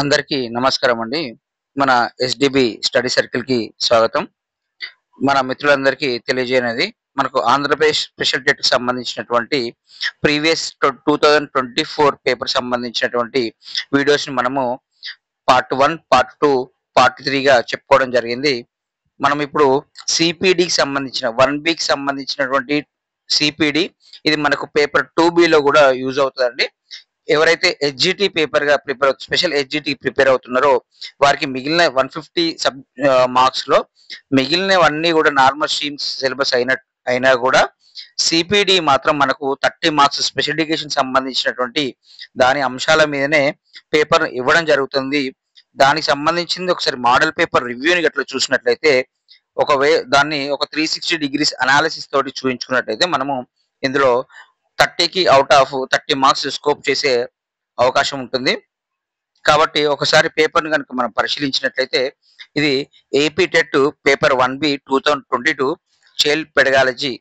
అందరికీ నమస్కారం అండి. మన ఎస్డిబి స్టడీ సర్కిల్ కి స్వాగతం. మన మిత్రులందరికీ తెలియజేయనది మనకు ఆంధ్రప్రదేశ్ స్పెషల్ టెట్ కి సంబంధించినటువంటి ప్రీవియస్ 2024 పేపర్ సంబంధించినటువంటి వీడియోస్ ని మనము పార్ట్ 1, పార్ట్ 2, పార్ట్ 3 గా చెప్పుకోవడం జరిగింది. మనం ఇప్పుడు సిపిడికి సంబంధించిన 1B కి సంబంధించినటువంటి సిపిడి ఇది మనకు పేపర్ 2B లో కూడా యూజ్ అవుతుందండి. ఎవరైతే హెచ్జిటి పేపర్ గా స్పెషల్ హెచ్జిటి ప్రిపేర్ అవుతున్నారో వారికి మిగిలిన 150 మార్క్స్ లో మిగిలినవన్నీ కూడా నార్మల్ స్ట్రీమ్స్ సిలబస్ అయినా కూడా సిపిడి మాత్రం మనకు 30 మార్క్స్ స్పెషల్ ఎడ్యుకేషన్ సంబంధించినటువంటి దాని అంశాల మీదనే పేపర్ ఇవ్వడం జరుగుతుంది. దానికి సంబంధించింది ఒకసారి మోడల్ పేపర్ రివ్యూని గట్లా చూసినట్లయితే దాన్ని ఒక 360 డిగ్రీస్ అనాలిసిస్ తోటి చూపించుకున్నట్లయితే మనము ఇందులో 30కి అవుట్ ఆఫ్ 30 మార్క్స్ స్కోప్ చేసే అవకాశం ఉంటుంది. కాబట్టి ఒకసారి పేపర్ని కనుక మనం పరిశీలించినట్లయితే ఇది AP TET paper 1B 2022 child pedagogy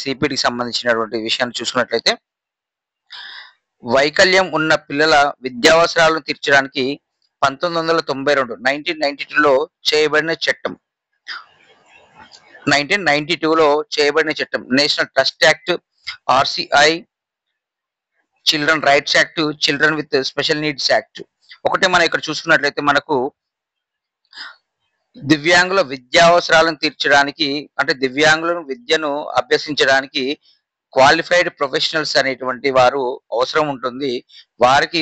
సిపిడికి సంబంధించినటువంటి విషయాన్ని చూసుకున్నట్లయితే వైకల్యం ఉన్న పిల్లల విద్యావసరాలను తీర్చడానికి 1992లో చేయబడిన చట్టం 1992లో చేయబడిన చట్టం national trust act, RCI, children rights act, children with special needs act. ఒకటే మనం ఇక్కడ చూసుకున్నట్లయితే మనకు దివ్యాంగుల విద్యావసరాలను తీర్చడానికి అంటే దివ్యాంగులను విద్యను అభ్యసించడానికి క్వాలిఫైడ్ ప్రొఫెషనల్స్ అనేటువంటి వారు అవసరం ఉంటుంది. వారికి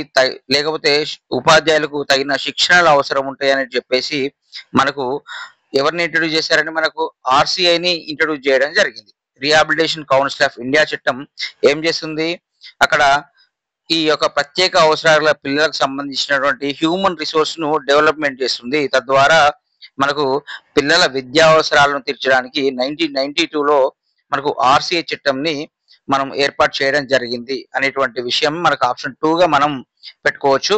లేకపోతే ఉపాధ్యాయులకు తగిన శిక్షణలు అవసరం ఉంటాయని చెప్పేసి మనకు ఎవరిని ఇంట్రడ్యూస్ చేశారంటే మనకు ఆర్సిఐని ఇంట్రడ్యూస్ చేయడం జరిగింది. రీహాబిలిటేషన్ కౌన్సిల్ ఆఫ్ ఇండియా చట్టం ఏం చేస్తుంది, అక్కడ ఈ యొక్క ప్రత్యేక అవసరాల పిల్లలకు సంబంధించినటువంటి హ్యూమన్ రిసోర్స్ ను డెవలప్మెంట్ చేస్తుంది. తద్వారా మనకు పిల్లల విద్యా అవసరాలను తీర్చడానికి 1992లో మనకు ఆర్సిఐ చట్టంని మనం ఏర్పాటు చేయడం జరిగింది అనేటువంటి విషయం మనకు ఆప్షన్ 2గా మనం పెట్టుకోవచ్చు.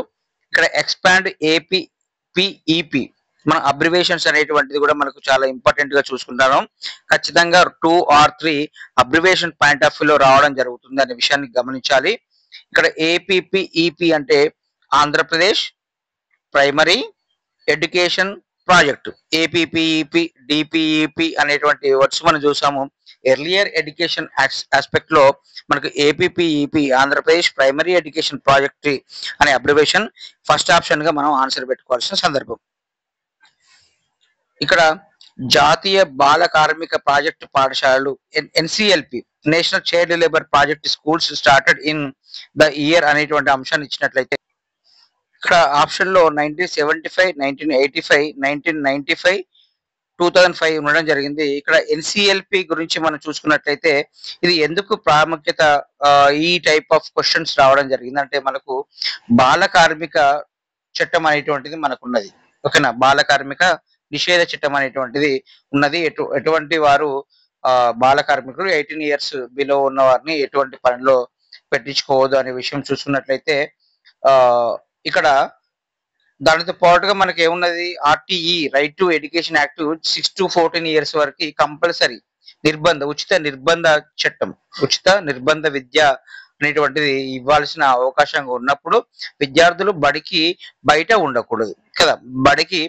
ఇక్కడ ఎక్స్పాండ్ ఏపీపీఈపి మన అబ్రివేషన్స్ అనేటువంటిది కూడా మనకు చాలా ఇంపార్టెంట్ గా చూసుకుంటాం. ఖచ్చితంగా 2 or 3 అబ్రివేషన్ పాయింట్ ఆఫ్ వ్యూలో రావడం జరుగుతుంది అనే విషయాన్ని గమనించాలి. ఇక్కడ ఏపీపీఈపి అంటే Andhra Pradesh primary education project, APPEP, DPEP అనేటువంటి వర్డ్స్ మనం చూసాము. ఎర్లియర్ ఎడ్యుకేషన్ ఆస్పెక్ట్ లో మనకు APPEP Andhra Pradesh primary education project అనే అబ్రివేషన్ ఫస్ట్ ఆప్షన్ గా మనం ఆన్సర్ పెట్టుకోవాల్సిన సందర్భం. ఇక్కడ జాతీయ బాల కార్మిక ప్రాజెక్టు పాఠశాలలు NCLP national child labour project schools started in the year అనేటువంటి అంశాన్ని ఇచ్చినట్లయితే ఇక్కడ ఆప్షన్ లో 1975, 1985, 1995, 2005 ఉండడం జరిగింది. ఇక్కడ ఎన్సిఎల్పి గురించి మనం చూసుకున్నట్లయితే ఇది ఎందుకు ప్రాముఖ్యత ఈ టైప్ ఆఫ్ క్వశ్చన్స్ రావడం జరిగింది అంటే మనకు బాల కార్మిక చట్టం అనేటువంటిది మనకు ఉన్నది. ఓకేనా, బాల కార్మిక నిషేధ చట్టం అనేటువంటిది ఉన్నది. ఎటువంటి వారు బాల కార్మికులు 18 years బిలో ఉన్న వారిని ఎటువంటి పనిలో పెట్టించుకోవద్దు అనే విషయం చూసుకున్నట్లయితే ఇక్కడ దానితో పాటుగా మనకి ఏమున్నది, RTE right to education act 6 to 14 years వరకు కంపల్సరీ ఉచిత నిర్బంధ చట్టం, ఉచిత నిర్బంధ విద్య అనేటువంటిది ఇవ్వాల్సిన అవకాశంగా ఉన్నప్పుడు విద్యార్థులు బడికి బయట ఉండకూడదు కదా, బడికి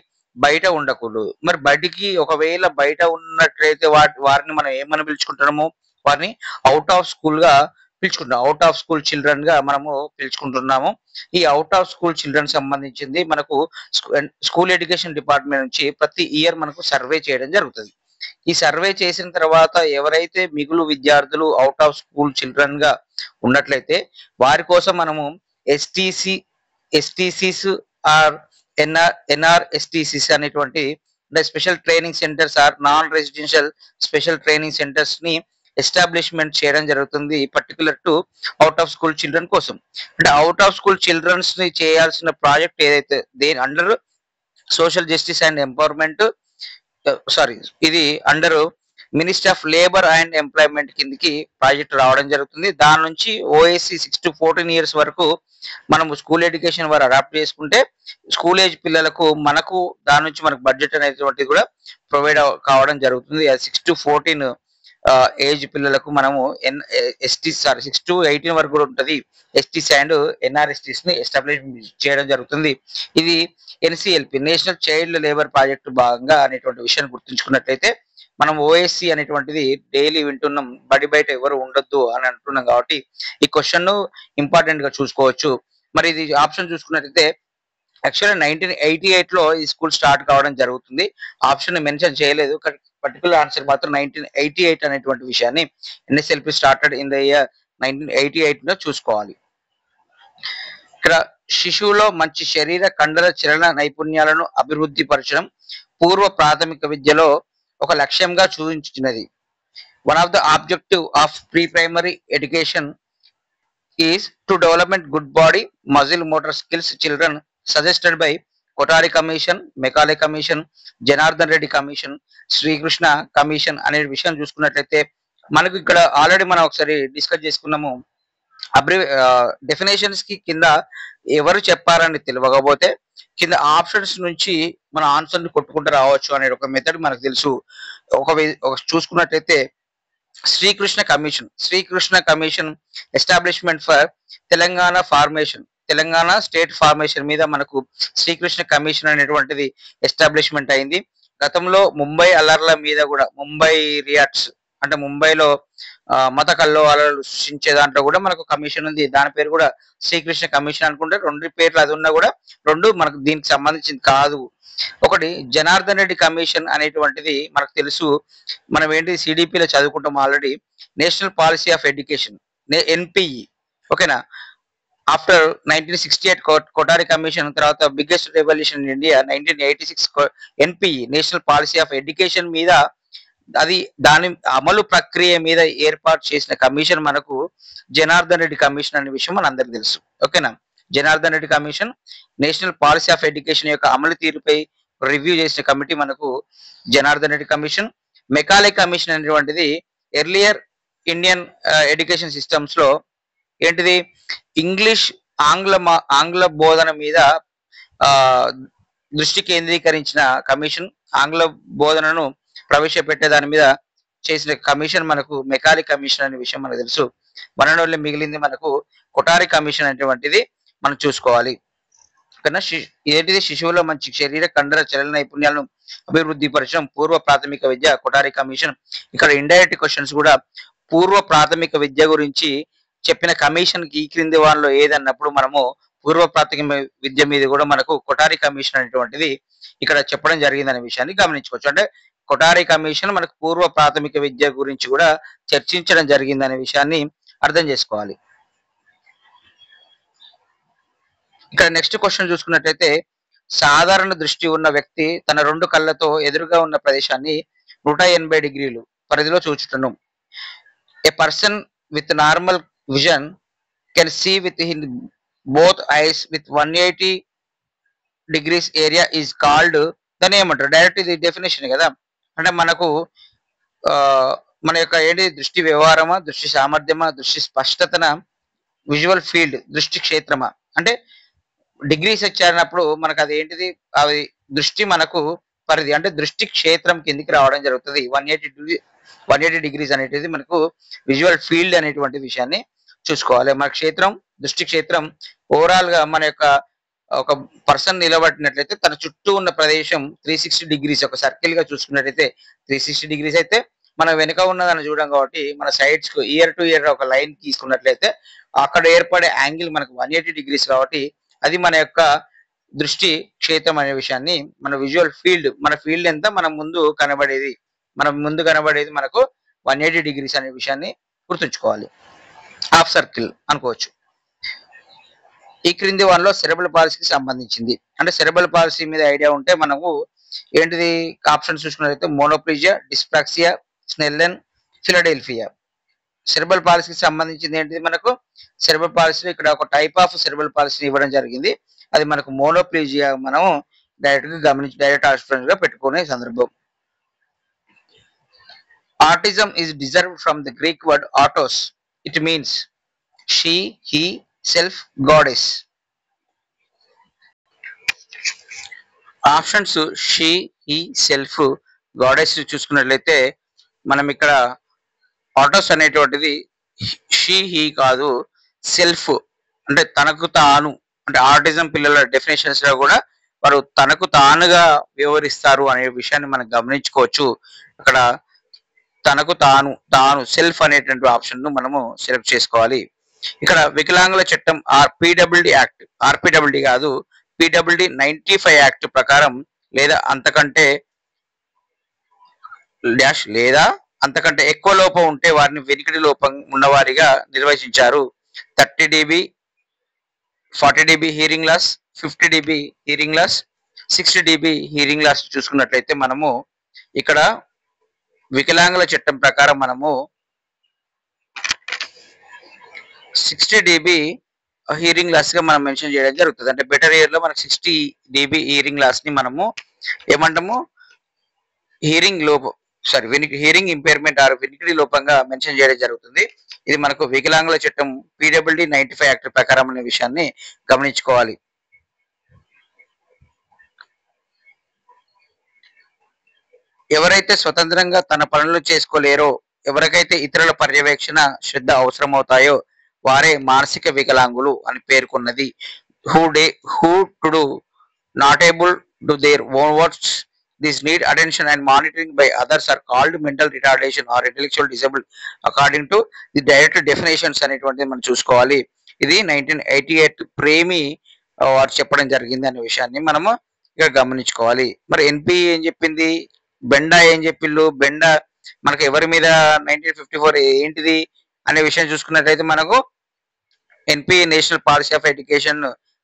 బయట ఉండకూడదు. మరి బడికి ఒకవేళ బయట ఉన్నట్లయితే వారిని మనం ఏమని పిలుచుకుంటున్నాము, వారిని అవుట్ ఆఫ్ స్కూల్ గా పిలుచుకుంటాం, అవుట్ ఆఫ్ స్కూల్ చిల్డ్రన్ గా మనము పిలుచుకుంటున్నాము. ఈ అవుట్ ఆఫ్ స్కూల్ చిల్డ్రన్ సంబంధించింది మనకు స్కూల్ ఎడ్యుకేషన్ డిపార్ట్మెంట్ నుంచి ప్రతి ఇయర్ మనకు సర్వే చేయడం జరుగుతుంది. ఈ సర్వే చేసిన తర్వాత ఎవరైతే మిగులు విద్యార్థులు అవుట్ ఆఫ్ స్కూల్ చిల్డ్రన్ గా ఉన్నట్లయితే వారి కోసం మనము ఎస్టీసీస్ ఆర్ ఎన్ఆర్ఎస్టీసీస్ అనేటువంటి special training centres or non residential special training centres ని ఎస్టాబ్లిష్మెంట్ చేయడం జరుగుతుంది, particular to out of school children కోసం. అంటే అవుట్ ఆఫ్ స్కూల్ చిల్డ్రన్స్ ని చేయాల్సిన ప్రాజెక్ట్ ఏదైతే దేని under social justice and empowerment ఇది under ministry of labour and employment కిందకి ప్రాజెక్ట్ రావడం జరుగుతుంది. దాని నుంచి ఓఎస్సి 6 to 14 years వరకు మనం స్కూల్ ఎడ్యుకేషన్ వారు అడాప్ట్ చేసుకుంటే స్కూల్ ఏజ్ పిల్లలకు మనకు దాని నుంచి మనకు బడ్జెట్ అనేటువంటిది కూడా ప్రొవైడ్ కావడం జరుగుతుంది. 6 to 14 ఏజ్ పిల్లలకు మనము ఎస్టీ 6 to 18 వరకు కూడా ఉంటుంది. ఎస్టీస్ అండ్ ఎన్ఆర్ఎస్టీస్ ని ఎస్టాబ్లిష్ చేయడం జరుగుతుంది. ఇది NCLP national child labour project భాగంగా అనేటువంటి విషయాన్ని గుర్తుంచుకున్నట్లయితే మనం ఓఎస్సి అనేటువంటిది డైలీ వింటున్నాం, బడి బయట ఎవరు ఉండొద్దు అని అంటున్నాం కాబట్టి ఈ క్వశ్చన్ ఇంపార్టెంట్ గా చూసుకోవచ్చు. మరి ఇది ఆప్షన్ చూసుకున్నట్లయితే యాక్చువల్గా 1988 లో ఈ స్కూల్ స్టార్ట్ కావడం జరుగుతుంది. ఆప్షన్ మెన్షన్ చేయలేదు, పర్టికులర్ ఆన్సర్ మాత్రం 1988 అనేటువంటి విషయాన్ని ఎన్ఎస్ఎల్పి స్టార్టెడ్ ఇన్ ద ఇయర్ 1988 లో చూసుకోవాలి. ఇక్కడ శిశువులో మంచి శరీర కండర చలన నైపుణ్యాలను అభివృద్ధి పరచడం పూర్వ ప్రాథమిక విద్యలో ఒక లక్ష్యంగా చూపించినది. One of the objective of pre primary education is to development good body, muscle motor skills children suggested by Kotari Commission, Macaulay Commission, Janardhan Reddy Commission, Sri Krishna Commission అనే విషయం చూసుకున్నట్లయితే మనకు ఇక్కడ ఆల్రెడీ మనం ఒకసారి డిస్కస్ చేసుకున్నాము. Definitions కి కింద ఎవరు చెప్పారని తెలియకపోతే కింద ఆప్షన్స్ నుంచి మన ఆన్సర్ ని కొట్టుకుంటూ రావచ్చు అనే ఒక మెథడ్ మనకు తెలుసు. ఒక చూసుకున్నట్లయితే Srikrishna commission establishment for Telangana formation, Telangana state formation మీద మనకు శ్రీకృష్ణ కమిషన్ అనేటువంటిది ఎస్టాబ్లిష్మెంట్ అయింది. గతంలో ముంబై అల్లర్ల మీద కూడా, ముంబై రియాట్స్ అంటే ముంబైలో మత కల్లోలాలు సృష్టించే దాంట్లో కూడా మనకు కమిషన్ ఉంది. దాని పేరు కూడా శ్రీకృష్ణ కమిషన్ అనుకుంటే రెండు పేర్లు అది ఉన్నా కూడా రెండు మనకు దీనికి సంబంధించింది కాదు. ఒకటి జనార్దన్ రెడ్డి కమిషన్ అనేటువంటిది మనకు తెలుసు, మనం ఏంటి సిడిపిలో చదువుకుంటాం already, national policy of education NPE. ఓకేనా. ఆఫ్టర్ 1968 కొటారి కమిషన్ తర్వాత biggest revolution in India 1986 NPE national policy of education మీద, అది దాని అమలు ప్రక్రియ మీద ఏర్పాటు చేసిన కమిషన్ మనకు జనార్దన్ రెడ్డి కమిషన్ అనే విషయం మన అందరికి తెలుసు. ఓకేనా. Janardhan Reddy commission national policy of education యొక్క అమలు తీరుపై రివ్యూ చేసిన కమిటీ మనకు Janardhan Reddy commission. Macaulay commission అనేటువంటిది ఎర్లియర్ ఇండియన్ ఎడ్యుకేషన్ సిస్టమ్స్ లో ఏంటిది ఇంగ్లీష్ ఆంగ్ల బోధన మీద దృష్టి కేంద్రీకరించిన కమిషన్, ఆంగ్ల బోధనను ప్రవేశపెట్టే దాని మీద చేసిన కమిషన్ మనకు మెకాలే కమిషన్ అనే విషయం మనకు తెలుసు. వనరులు మిగిలింది మనకు కొటారి కమిషన్ అనేటువంటిది మనం చూసుకోవాలి. కన్నా ఏంటిది శిశువులో మంచి శరీర కండర చలన నైపుణ్యాలను అభివృద్ధి పరచడం పూర్వ ప్రాథమిక విద్య కొటారి కమిషన్. ఇక్కడ ఇండైరెక్ట్ క్వశ్చన్స్ కూడా పూర్వ ప్రాథమిక విద్య గురించి చెప్పిన కమిషన్ కి ఈ క్రింది వారిలో ఏదన్నప్పుడు మనము పూర్వ ప్రాథమిక విద్య మీద కూడా మనకు కొటారి కమిషన్ అనేటువంటిది ఇక్కడ చెప్పడం జరిగిందనే విషయాన్ని గమనించుకోవచ్చు. అంటే కొటారి కమిషన్ మనకు పూర్వ ప్రాథమిక విద్య గురించి కూడా చర్చించడం జరిగిందనే విషయాన్ని అర్థం చేసుకోవాలి. ఇక్కడ నెక్స్ట్ క్వశ్చన్ చూసుకున్నట్లయితే సాధారణ దృష్టి ఉన్న వ్యక్తి తన రెండు కళ్ళతో ఎదురుగా ఉన్న ప్రదేశాన్ని 180 డిగ్రీలు పరిధిలో చూచుటను. A person with normal vision can see with both eyes with 180 degrees area is called, దాన్ని ఏమంటారు? డైరెక్ట్ ఇది డెఫినేషన్ కదా. అంటే మనకు మన యొక్క ఏంటి దృష్టి వ్యవహారమా, దృష్టి సామర్థ్యమా, దృష్టి స్పష్టతన, విజువల్ ఫీల్డ్ దృష్టి క్షేత్రమా. అంటే డిగ్రీస్ వచ్చారినప్పుడు మనకు అది ఏంటిది, అది దృష్టి మనకు పరిధి అంటే దృష్టి క్షేత్రం కిందికి రావడం జరుగుతుంది. 180 డిగ్రీస్ అనేటిది మనకు విజువల్ ఫీల్డ్ అనేటువంటి విషయాన్ని చూసుకోవాలి. మన క్షేత్రం దృష్టి క్షేత్రం ఓవరాల్ గా మన యొక్క ఒక పర్సన్ నిలబడినట్లయితే తన చుట్టూ ఉన్న ప్రదేశం 360 డిగ్రీస్, ఒక సర్కిల్ గా చూసుకున్నట్లయితే 360 డిగ్రీస్ అయితే మనం వెనుక ఉన్నదాన్ని చూడడం కాబట్టి మన సైడ్స్ కు ఇయర్ టు ఇయర్ ఒక లైన్ తీసుకున్నట్లయితే అక్కడ ఏర్పడే యాంగిల్ మనకు 180 డిగ్రీస్ కాబట్టి అది మన యొక్క దృష్టి క్షేత్రం అనే విషయాన్ని, మన విజువల్ ఫీల్డ్, మన ఫీల్డ్ ఎంత మన ముందు కనబడేది మనకు 180 డిగ్రీస్ అనే విషయాన్ని గుర్తుంచుకోవాలి. హాఫ్ సర్కిల్ అనుకోవచ్చు. ఈ క్రింది వారిలో సెరెబ్రల్ పాలసీకి సంబంధించింది. అంటే సెరెబ్రల్ పాలసీ మీద ఐడియా ఉంటే మనము ఏంటిది ఆప్షన్స్ చూసుకున్నట్లయితే మోనోప్లీజియా, డిస్ప్రాక్సియా, స్నెల్లెన్, ఫిలడెల్ఫియా. సెరెబ్రల్ పాలసీకి సంబంధించింది ఏంటిది మనకు సెరెబ్రల్ పాలసీ, ఇక్కడ ఒక టైప్ ఆఫ్ సెరెబ్రల్ పాలసీని ఇవ్వడం జరిగింది. అది మనకు మోనోప్లీజియా మనం డైరెక్ట్ ఆప్షన్ గా పెట్టుకునే సందర్భం. Autism is derived from the Greek word autos. It means she, he, self, goddess. Options she, he, self, goddess చూసుకున్నట్లయితే మనం ఇక్కడ ఆటోస్ అనేటువంటిది షీ హీ కాదు, సెల్ఫ్ అంటే తనకు తాను. అంటే ఆటిజం పిల్లల డెఫినేషన్స్ లో కూడా వారు తనకు తానుగా వివరిస్తారు అనే విషయాన్ని మనం గమనించుకోవచ్చు. అక్కడ తనకు తాను తాను సెల్ఫ్ అనేటువంటి ఆప్షన్ ను మనము సెలెక్ట్ చేసుకోవాలి. ఇక్కడ వికలాంగుల చట్టం పీడబ్ల్యూడి యాక్ట్, ఆర్పిడబ్ల్యూడి కాదు, పీడబ్ల్యూడి 95 యాక్ట్ ప్రకారం లేదా అంతకంటే లేదా అంతకంటే ఎక్కువ లోపం ఉంటే వారిని వెనుకడి లోపం ఉన్నవారిగా నిర్వచించారు. 30 dB, 40 dB hearing loss, 50 dB hearing loss, 60 dB hearing loss చూసుకున్నట్లయితే మనము ఇక్కడ వికలాంగుల చట్టం ప్రకారం మనము 60 dB హీరింగ్ లాస్ గా మనం మెన్షన్ చేయడం జరుగుతుంది. అంటే బెటర్ ఇయర్ లో మనకు 60 dB హీరింగ్ లాస్ ని మనము ఏమంటాము, హీరింగ్ లోపం హీరింగ్ ఇంపైర్మెంట్ ఆర్ వినికిడి లోపంగా మెన్షన్ చేయడం జరుగుతుంది. ఇది మనకు వికలాంగుల చట్టం పీడబ్ల్యూడి 95 యాక్ట్ ప్రకారం అనే విషయాన్ని గమనించుకోవాలి. ఎవరైతే స్వతంత్రంగా తన పనులు చేసుకోలేరో, ఎవరికైతే ఇతరుల పర్యవేక్షణ శ్రద్ధ అవసరమవుతాయో వారే మానసిక వికలాంగులు అని పేర్కొన్నది. Who to do not able to their own works, this need attention and monitoring by others are called mental retardation or intellectual disabled according to the direct definitions అనేటువంటిది మనం చూసుకోవాలి. ఇది 1988 ప్రేమి వారు చెప్పడం జరిగింది అనే విషయాన్ని మనము ఇక్కడ గమనించుకోవాలి. మరి ఎన్పి ఏం చెప్పింది, బెండా ఏం చెప్పిళ్ళు, బెండా మనకు ఎవరి మీద 1954 ఏంటిది అనే విషయం చూసుకున్నట్లయితే మనకు NP national policy of education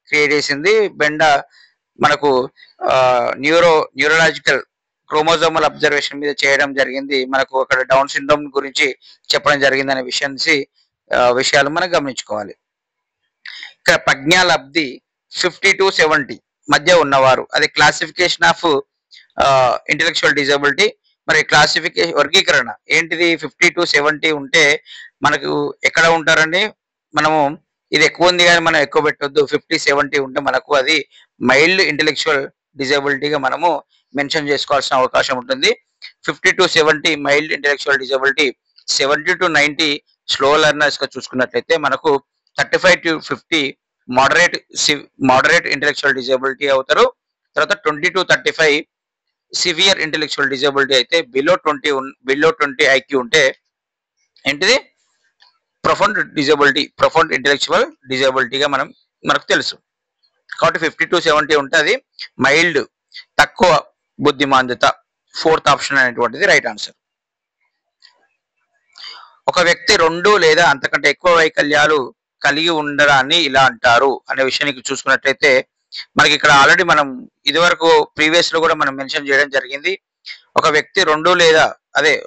create చేసింది. బెండా మనకు న్యూరలాజికల్ క్రోమోజోమల్ అబ్జర్వేషన్ మీద చేయడం జరిగింది. మనకు అక్కడ డౌన్ సిండ్రోమ్ గురించి చెప్పడం జరిగింది అనే విషయాలు మనం గమనించుకోవాలి. ఇక్కడ ప్రజ్ఞాలబ్ధి 50 to 70 మధ్య ఉన్నవారు, అది క్లాసిఫికేషన్ ఆఫ్ ఇంటెలెక్చువల్ డిజబిలిటీ. మరి వర్గీకరణ ఏంటిది, 50 to 70 ఉంటే మనకు ఎక్కడ ఉంటారండి, మనము ఇది ఎక్కువ ఉంది కానీ మనం ఎక్కువ పెట్టొద్దు. 50-70 ఉంటే మనకు అది మైల్డ్ ఇంటెలెక్చువల్ డిజబిలిటీగా మనము మెన్షన్ చేసుకోవాల్సిన అవకాశం ఉంటుంది. 50 to 70 mild intellectual disability, 70 to 90 slow learners గా చూసుకున్నట్లయితే మనకు 35 to 50 మోడరేట్ ఇంటెలెక్చువల్ డిజబిలిటీ అవుతారు. తర్వాత 20 to 35 సివియర్ ఇంటెలెక్చువల్ డిజబిలిటీ అయితే బిలో 20 ఐక్యూ ఉంటే ఏంటిది ప్రొఫౌండ్ ఇంటెలెక్చువల్ డిజబిలిటీగా మనకు తెలుసు. కాబట్టి 50 to 70 ఉంటే అది మైల్డ్, తక్కువ బుద్ధిమాంద్యత. 4th ఆప్షన్ అనేటువంటిది రైట్ ఆన్సర్. ఒక వ్యక్తి 2 లేదా అంతకంటే ఎక్కువ వైకల్యాలు కలిగి ఉండడాన్ని ఇలా అంటారు అనే విషయానికి చూసుకున్నట్లయితే మనకి ఇక్కడ ఆల్రెడీ మనం ఇదివరకు ప్రీవియస్ లో కూడా మనం మెన్షన్ చేయడం జరిగింది. ఒక వ్యక్తి 2 లేదా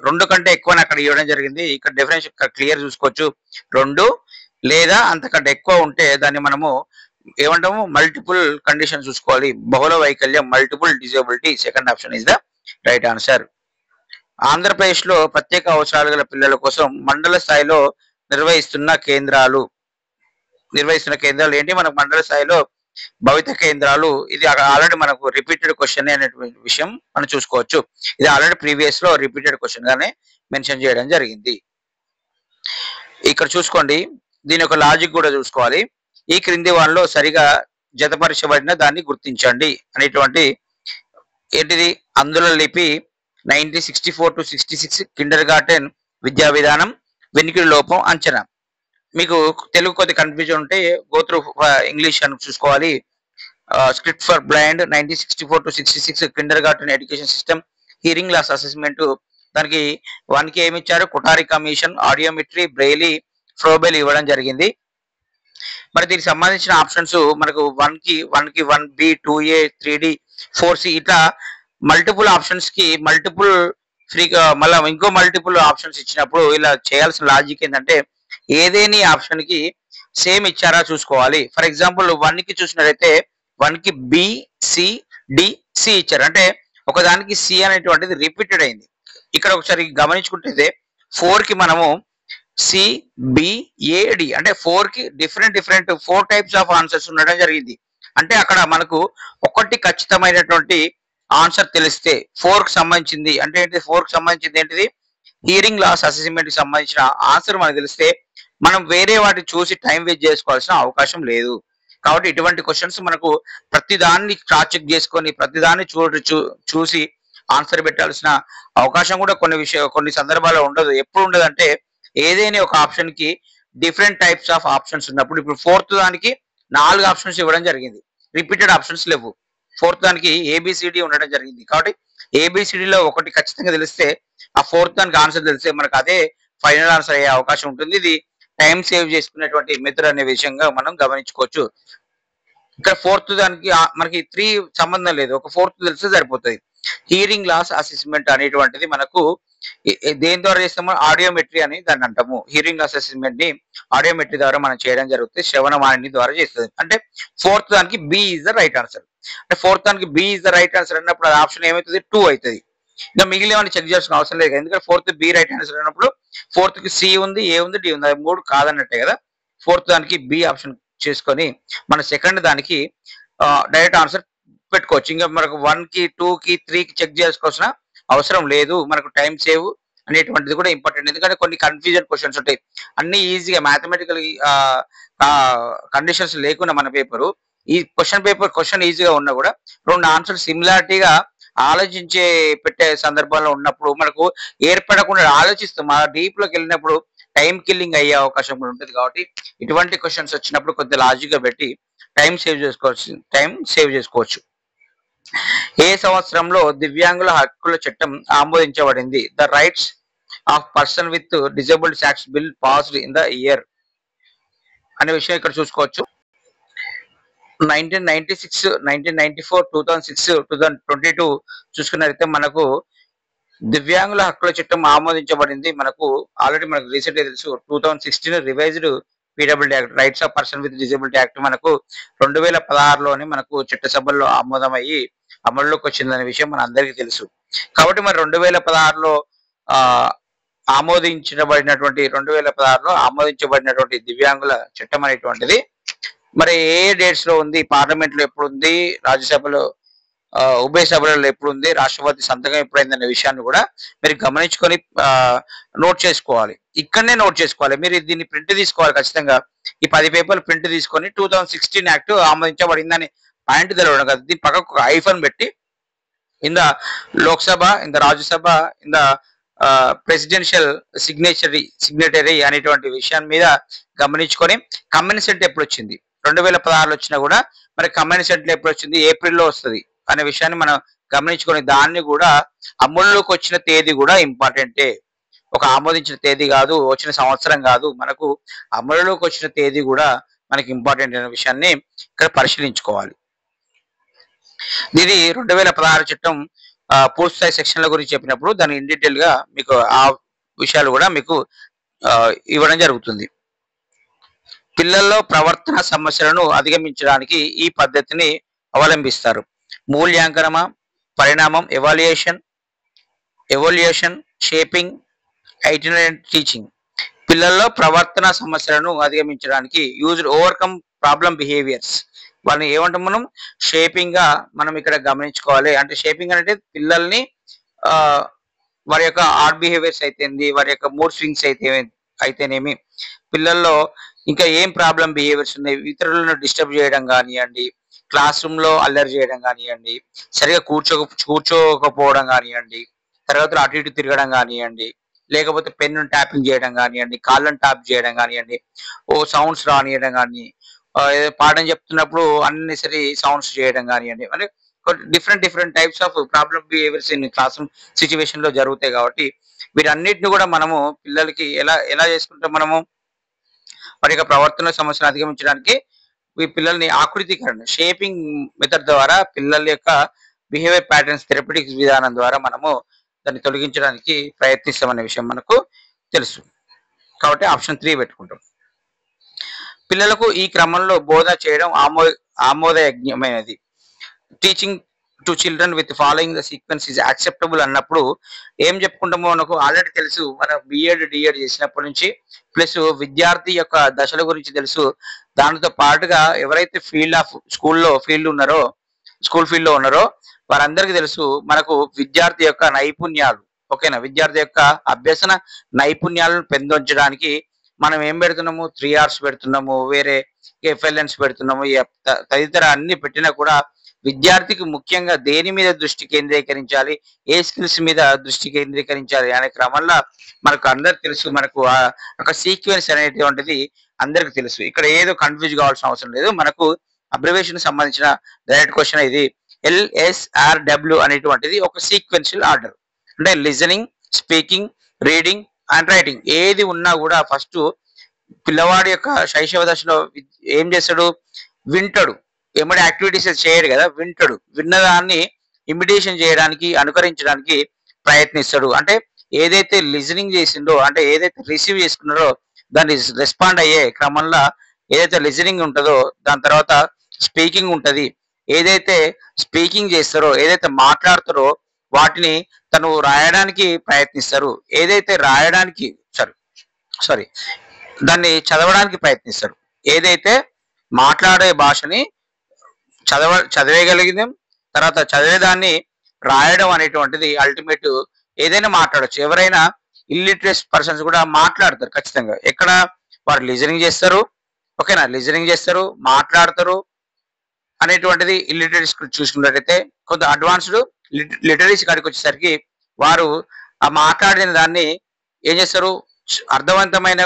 2 కంటే ఎక్కువ అక్కడ ఇవ్వడం జరిగింది. ఇక్కడ డెఫినేషన్ క్లియర్ చూసుకోవచ్చు. 2 లేదా అంతకంటే ఎక్కువ ఉంటే దాన్ని మనము ఏమంటాము, మల్టిపుల్ కండిషన్ చూసుకోవాలి. బహుళ వైకల్యం, multiple disability. Second option is the right answer. Andhra Pradesh లో ప్రత్యేక అవసరాలు గల పిల్లల కోసం మండల స్థాయిలో నిర్వహిస్తున్న కేంద్రాలు ఏంటి, మనకు మండల స్థాయిలో భవిత కేంద్రాలు. ఇది ఆల్రెడీ మనకు రిపీటెడ్ క్వశ్చన్ అనేటువంటి విషయం మనం చూసుకోవచ్చు. ఇది ఆల్రెడీ ప్రీవియస్ లో రిపీటెడ్ క్వశ్చన్ గానే మెన్షన్ చేయడం జరిగింది. ఇక్కడ చూసుకోండి, దీని యొక్క లాజిక్ కూడా చూసుకోవాలి. ఈ క్రింది వాళ్ళలో సరిగా జతపరచబడిన దాన్ని గుర్తించండి అనేటువంటి ఏంటిది, అందుల లిపి 1964 to 66 కిండర్ గార్టెన్ విద్యా విధానం, వెనికిడి లోపం అంచనా. మీకు తెలుగు కొద్ది కన్ఫ్యూజన్ ఉంటే గో త్రూ ఇంగ్లీష్ అని చూసుకోవాలి. Script for blind 1964 to 66 kindergarten education system, hearing loss assessment. దానికి 1కి ఏమి ఇచ్చారు, Kothari commission, audiometry, Braille, Froebel ఇవ్వడం జరిగింది. మరి దీనికి సంబంధించిన ఆప్షన్స్ మనకు 1కి 1B, 2A, 3D, 4C ఇట్లా మల్టిపుల్ ఆప్షన్స్ కి మల్టిపుల్ ఫ్రీగా మళ్ళీ ఇంకో మల్టిపుల్ ఆప్షన్స్ ఇచ్చినప్పుడు ఇలా చేయాల్సిన లాజిక్ ఏంటంటే ఏదేని ఆప్షన్ కి సేమ్ ఇచ్చారా చూసుకోవాలి. ఫర్ ఎగ్జాంపుల్ 1కి చూసినట్లయితే 1కి B, C, D, C ఇచ్చారు. అంటే ఒకదానికి సి అనేటువంటిది రిపీటెడ్ అయింది. ఇక్కడ ఒకసారి గమనించుకుంటే 4కి మనము CBAD అంటే 4కి డిఫరెంట్ 4 టైప్స్ ఆఫ్ ఆన్సర్స్ ఉండడం జరిగింది. అంటే అక్కడ మనకు ఒకటి ఖచ్చితమైనటువంటి ఆన్సర్ తెలిస్తే 4కి సంబంధించింది అంటే ఏంటి, 4కి సంబంధించింది ఏంటిది హియరింగ్ లాస్ అసెస్మెంట్ కి సంబంధించిన ఆన్సర్ మనకు తెలిస్తే మనం వేరే వాటిని చూసి టైం వేస్ట్ చేసుకోవాల్సిన అవకాశం లేదు. కాబట్టి ఇటువంటి క్వశ్చన్స్ మనకు ప్రతిదాన్ని క్రాస్ చెక్ చేసుకొని ప్రతిదాన్ని చూసి ఆన్సర్ పెట్టాల్సిన అవకాశం కూడా కొన్ని సందర్భాల్లో ఉండదు. ఎప్పుడు ఉండదంటే ఏదైనా ఒక ఆప్షన్ కి డిఫరెంట్ టైప్స్ ఆఫ్ ఆప్షన్స్ ఉన్నప్పుడు, ఇప్పుడు ఫోర్త్ దానికి 4 ఆప్షన్స్ ఇవ్వడం జరిగింది, రిపీటెడ్ ఆప్షన్స్ లేవు. ఫోర్త్ దానికి ఏబిసిడి ఉండడం జరిగింది. కాబట్టి ఏబిసిడిలో ఒకటి ఖచ్చితంగా తెలిస్తే ఆ ఫోర్త్ దానికి ఆన్సర్ తెలిస్తే మనకు అదే ఫైనల్ ఆన్సర్ అయ్యే అవకాశం ఉంటుంది. ఇది టైం సేవ్ చేసుకునేటువంటి మెథడ్ అనే విషయంగా మనం గమనించుకోవచ్చు. ఇక్కడ ఫోర్త్ దానికి మనకి 3 సంబంధం లేదు, ఒక ఫోర్త్ తెలిస్తే సరిపోతుంది. హియరింగ్ లాస్ అసెస్మెంట్ అనేటువంటిది మనకు దేని ద్వారా చేస్తామో ఆడియోమెట్రీ అని దాన్ని అంటాము. హియరింగ్ లాస్ అసెస్మెంట్ ని ఆడియోమెట్రీ ద్వారా మనం చేయడం జరుగుతుంది, శ్రవణవాణి ద్వారా చేస్తుంది. అంటే ఫోర్త్ దానికి B is the right answer. అంటే ఫోర్త్ దానికి B is the right answer అన్నప్పుడు అది ఆప్షన్ ఏమవుతుంది, 2 అవుతుంది. ఇంకా మిగిలిన చెక్ చేయాల్సిన అవసరం లేదు, ఎందుకంటే ఫోర్త్ బి రైట్ ఆన్సర్ అన్నప్పుడు ఫోర్త్ కి సి ఉంది, ఏ ఉంది, డి ఉంది, అది 3 కాదన్నట్టే కదా. ఫోర్త్ దానికి బి ఆప్షన్ చేసుకొని మన సెకండ్ దానికి డైరెక్ట్ ఆన్సర్ పెట్టుకోవచ్చు. ఇంకా మనకు 1 కి 2 కి 3 కి చెక్ చేసుకోవాల్సిన అవసరం లేదు. మనకు టైం సేవ్ అనేటువంటిది కూడా ఇంపార్టెంట్, ఎందుకంటే కొన్ని కన్ఫ్యూజన్ క్వశ్చన్స్ ఉంటాయి. అన్ని ఈజీగా మ్యాథమెటికల్ కండిషన్స్ లేకుండా మన పేపరు ఈ క్వశ్చన్ ఈజీగా ఉన్నా కూడా 2 ఆన్సర్ సిమిలారిటీగా ఆలోచించే పెట్టే సందర్భంలో ఉన్నప్పుడు మనకు ఏర్పడకుండా ఆలోచిస్తాం, ఆ డీప్ లోకి వెళ్ళినప్పుడు టైం కిల్లింగ్ అయ్యే అవకాశం కూడా ఉంటుంది. కాబట్టి ఇటువంటి క్వశ్చన్స్ వచ్చినప్పుడు కొద్దిగా లాజిక్ గా పెట్టి టైం సేవ్ చేసుకోవచ్చు. ఏ సంవత్సరంలో దివ్యాంగుల హక్కుల చట్టం ఆమోదించబడింది? The rights of person with disabled acts bill passed in the year అనే విషయం ఇక్కడ చూసుకోవచ్చు. 1996, 1994, 2006, 2022 చూసుకున్నట్లయితే మనకు దివ్యాంగుల హక్కుల చట్టం ఆమోదించబడింది. మనకు ఆల్రెడీ మనకు రీసెంట్ గా తెలుసు, 2016 revised PWD act, rights of person with disability act మనకు 2016లోనే మనకు చట్టసభల్లో ఆమోదమయ్యి అమల్లోకి వచ్చిందనే విషయం మన అందరికీ తెలుసు. కాబట్టి మరి 2016లో ఆమోదించబడినటువంటి దివ్యాంగుల చట్టం అనేటువంటిది మరి ఏ డేట్స్ లో ఉంది, పార్లమెంట్ లో ఎప్పుడు ఉంది, రాజ్యసభలో ఉభయ సభలలో ఎప్పుడు ఉంది, రాష్ట్రపతి సంతకం ఎప్పుడైందనే విషయాన్ని కూడా మీరు గమనించుకొని నోట్ చేసుకోవాలి. ఇక్కడనే నోట్ చేసుకోవాలి, మీరు దీన్ని ప్రింట్ తీసుకోవాలి ఖచ్చితంగా. ఈ 10 పేపర్లు ప్రింట్ తీసుకొని 2016 యాక్ట్ ఆమోదించబడిందని పాయింట్ తెలవడం కదా, దీని పక్కకు ఒక ఐఫోన్ పెట్టి in the Lok Sabha, in the Rajya Sabha, in the presidential signatory అనేటువంటి విషయాన్ని మీద గమనించుకొని కమ్యూనిసెంట్ ఎప్పుడు వచ్చింది, 2016లో వచ్చినా కూడా మరి కమ్యూనిసెంట్ ఎప్పుడు వచ్చింది, ఏప్రిల్లో వస్తుంది అనే విషయాన్ని మనం గమనించుకొని దాన్ని కూడా అమల్లోకి వచ్చిన తేదీ కూడా ఇంపార్టెంటే. ఒక ఆమోదించిన తేదీ కాదు, వచ్చిన సంవత్సరం కాదు, మనకు అమలులోకి వచ్చిన తేదీ కూడా మనకి ఇంపార్టెంట్ అనే విషయాన్ని ఇక్కడ పరిశీలించుకోవాలి. ఇది 2016 చట్టం పూర్తి స్థాయి సెక్షన్ల గురించి చెప్పినప్పుడు దాని ఇన్ డీటెయిల్ గా మీకు ఆ విషయాలు కూడా మీకు ఇవ్వడం జరుగుతుంది. పిల్లల్లో ప్రవర్తన సమస్యలను అధిగమించడానికి ఈ పద్ధతిని అవలంబిస్తారు. మూల్యాంకనమ, పరిణామం, ఎవల్యూషన్, షేపింగ్, ఐటినరెంట్ టీచింగ్. పిల్లల్లో ప్రవర్తన సమస్యలను అధిగమించడానికి యూజ్డ్ ఓవర్కమ్ ప్రాబ్లమ్ బిహేవియర్స్. వాళ్ళని ఏమంటాం మనం, షేపింగ్ గా మనం ఇక్కడ గమనించుకోవాలి. అంటే షేపింగ్ అంటే పిల్లల్ని వారి యొక్క ఆర్ట్ బిహేవియర్స్ అయితేంది, వారి యొక్క మూడ్ స్వింగ్స్ అయితేనేమి, పిల్లల్లో ఇంకా ఏం ప్రాబ్లం బిహేవియర్స్ ఉన్నాయి, ఇతరులను డిస్టర్బ్ చేయడం కానివ్వండి, క్లాస్ రూమ్ లో అల్లరి చేయడం కానివ్వండి, సరిగా కూర్చోకపోవడం కానివ్వండి, తరగతులు అటు ఇటు తిరగడం కానివ్వండి, లేకపోతే పెన్ను ట్యాపింగ్ చేయడం కానివ్వండి, కాళ్ళను ట్యాప్ చేయడం కానివ్వండి, సౌండ్స్ రానియడం కానీ, పాఠం చెప్తున్నప్పుడు అన్నెసరీ సౌండ్స్ చేయడం కానివ్వండి, అంటే different types of problem behaviours in class room situation లో జరుగుతాయి. కాబట్టి వీటన్నిటిని కూడా మనము పిల్లలకి ఎలా చేసుకుంటాం, మనము వారి యొక్క ప్రవర్తన సమస్యను అధిగమించడానికి ఈ పిల్లల్ని ఆకృతీకరణ, షేపింగ్ మెథడ్ ద్వారా పిల్లల యొక్క బిహేవియర్ ప్యాటర్న్స్ థెరపటిక్స్ విధానం ద్వారా మనము దాన్ని తొలగించడానికి ప్రయత్నిస్తామనే విషయం మనకు తెలుసు. కాబట్టి ఆప్షన్ 3 పెట్టుకుంటాం. పిల్లలకు ఈ క్రమంలో బోధన చేయడం ఆమోదయోగ్యమైనది. Teaching to children with following the sequence is acceptable అన్నప్పుడు ఏం చెప్పుకుంటామో మనకు ఆల్రెడీ తెలుసు. మనం బిఎడ్ డిఎడ్ చేసినప్పటి నుంచి ప్లస్ విద్యార్థి యొక్క దశల గురించి తెలుసు. దానితో పాటుగా ఎవరైతే స్కూల్ ఫీల్డ్ లో ఉన్నారో వారందరికీ తెలుసు మనకు విద్యార్థి యొక్క నైపుణ్యాలు, ఓకేనా. విద్యార్థి యొక్క అభ్యసన నైపుణ్యాలను పెంపొందించడానికి మనం ఏం పెడుతున్నాము, 3 Rs పెడుతున్నాము, వేరే ఎఫ్ఎల్ఎన్స్ పెడుతున్నాము, తదితర అన్ని పెట్టినా కూడా విద్యార్థికి ముఖ్యంగా దేని మీద దృష్టి కేంద్రీకరించాలి, ఏ స్కిల్స్ మీద దృష్టి కేంద్రీకరించాలి అనే క్రమంలో మనకు అందరికి తెలుసు. మనకు ఒక సీక్వెన్స్ అనేటువంటిది అందరికి తెలుసు. ఇక్కడ ఏదో కన్ఫ్యూజ్ కావాల్సిన అవసరం లేదు. మనకు అబ్రివేషన్ సంబంధించిన డైరెక్ట్ క్వశ్చన్ ఇది. LSRW అనేటువంటిది ఒక సీక్వెన్షియల్ ఆర్డర్. అంటే listening, speaking, reading and writing ఏది ఉన్నా కూడా ఫస్ట్ పిల్లవాడి యొక్క శైశవ దశలో ఏం చేస్తాడు, వింటాడు. ఏమైనా యాక్టివిటీస్ చేయడు కదా, వింటాడు. విన్నదాన్ని ఇమిటేషన్ చేయడానికి, అనుకరించడానికి ప్రయత్నిస్తాడు. అంటే ఏదైతే లిజనింగ్ చేసిండో, అంటే ఏదైతే రిసీవ్ చేసుకున్నాడో దాన్ని రెస్పాండ్ అయ్యే క్రమంలో ఏదైతే లిజనింగ్ ఉంటుందో దాని తర్వాత స్పీకింగ్ ఉంటది. ఏదైతే స్పీకింగ్ చేస్తారో, ఏదైతే మాట్లాడతారో వాటిని తను రాయడానికి ప్రయత్నిస్తారు. ఏదైతే రాయడానికి సారీ దాన్ని చదవడానికి ప్రయత్నిస్తాడు. ఏదైతే మాట్లాడే భాషని చదివేయగలిగింది, తర్వాత చదివేదాన్ని రాయడం అనేటువంటిది అల్టిమేట్. ఏదైనా మాట్లాడచ్చు. ఎవరైనా ఇల్లిటరేట్ పర్సన్స్ కూడా మాట్లాడతారు ఖచ్చితంగా. ఎక్కడ వారు లిజనింగ్ చేస్తారు, ఓకేనా, లిజనింగ్ చేస్తారు, మాట్లాడతారు అనేటువంటిది ఇల్లిటరేట్స్ చూసుకున్నట్టయితే. కొంత అడ్వాన్స్డ్ లిటరసీ కాడికి వచ్చేసరికి వారు ఆ మాట్లాడిన దాన్ని ఏం చేస్తారు, అర్థవంతమైన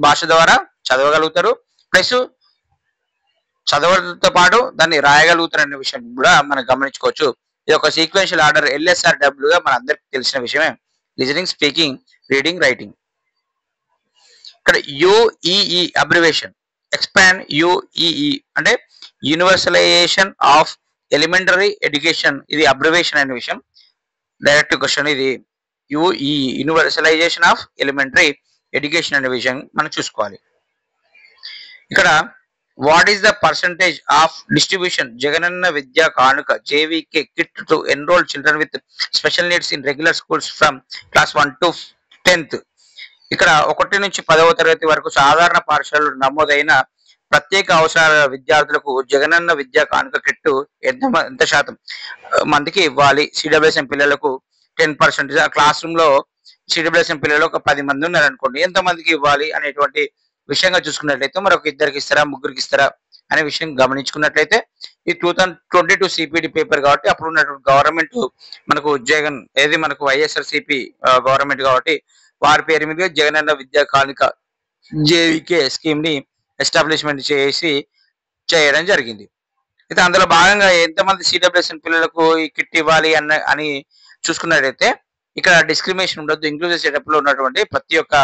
భాష ద్వారా చదవగలుగుతారు, ప్లస్ చదవడంతో పాటు దాన్ని రాయగలుగుతారు అనే విషయం కూడా మనం గమనించుకోవచ్చు. ఇది ఒక సీక్వెన్షియల్ ఆర్డర్ LSRW గా మన అందరికి తెలిసిన విషయమే. Listening, speaking, reading, writing. ఇక్కడ UEE అబ్రివేషన్, ఎక్స్పాండ్ UEE అంటే యూనివర్సలైజేషన్ ఆఫ్ ఎలిమెంటరీ ఎడ్యుకేషన్. ఇది అబ్రివేషన్ అనే విషయం. డైరెక్ట్ క్వశ్చన్ ఇది. UEE universalisation of elementary education అనే విషయం మనం చూసుకోవాలి. ఇక్కడ what is the percentage of distribution Jagananna Vidya కానుక JVK kit to enrol children with special needs in regular schools from class 1 to 10th. ఇక్కడ 1 నుంచి 10వ తరగతి వరకు సాధారణ పాఠశాలలు నమోదైన ప్రత్యేక అవసరాల విద్యార్థులకు జగనన్న విద్యా కానుక కిట్టు ఎంత శాతం మందికి ఇవ్వాలి? CWSM పిల్లలకు 10%. క్లాస్ రూమ్ లో CWSM పిల్లలు ఒక 10 మంది ఉన్నారు అనుకోండి, ఎంత మందికి ఇవ్వాలి అనేటువంటి విషయంగా చూసుకున్నట్లయితే మరి ఒక 2కి ఇస్తారా, 3కి ఇస్తారా అనే విషయం గమనించుకున్నట్లయితే ఈ 2022 CPD పేపర్ కాబట్టి అప్పుడు ఉన్నటువంటి గవర్నమెంట్ మనకు ఏది మనకు YSRCP గవర్నమెంట్ కాబట్టి వారి పేరు మీద జగనన్న విద్యా కానుక JVK స్కీమ్ ని ఎస్టాబ్లిష్మెంట్ చేయడం జరిగింది. అయితే అందులో భాగంగా ఎంతమంది CWSM పిల్లలకు ఈ కిట్ ఇవ్వాలి అని చూసుకున్నట్లయితే ఇక్కడ డిస్క్రిమినేషన్ ఉండొద్దు. ఇంక్లూజివ్ సెటప్ లో ఉన్నటువంటి ప్రతి ఒక్క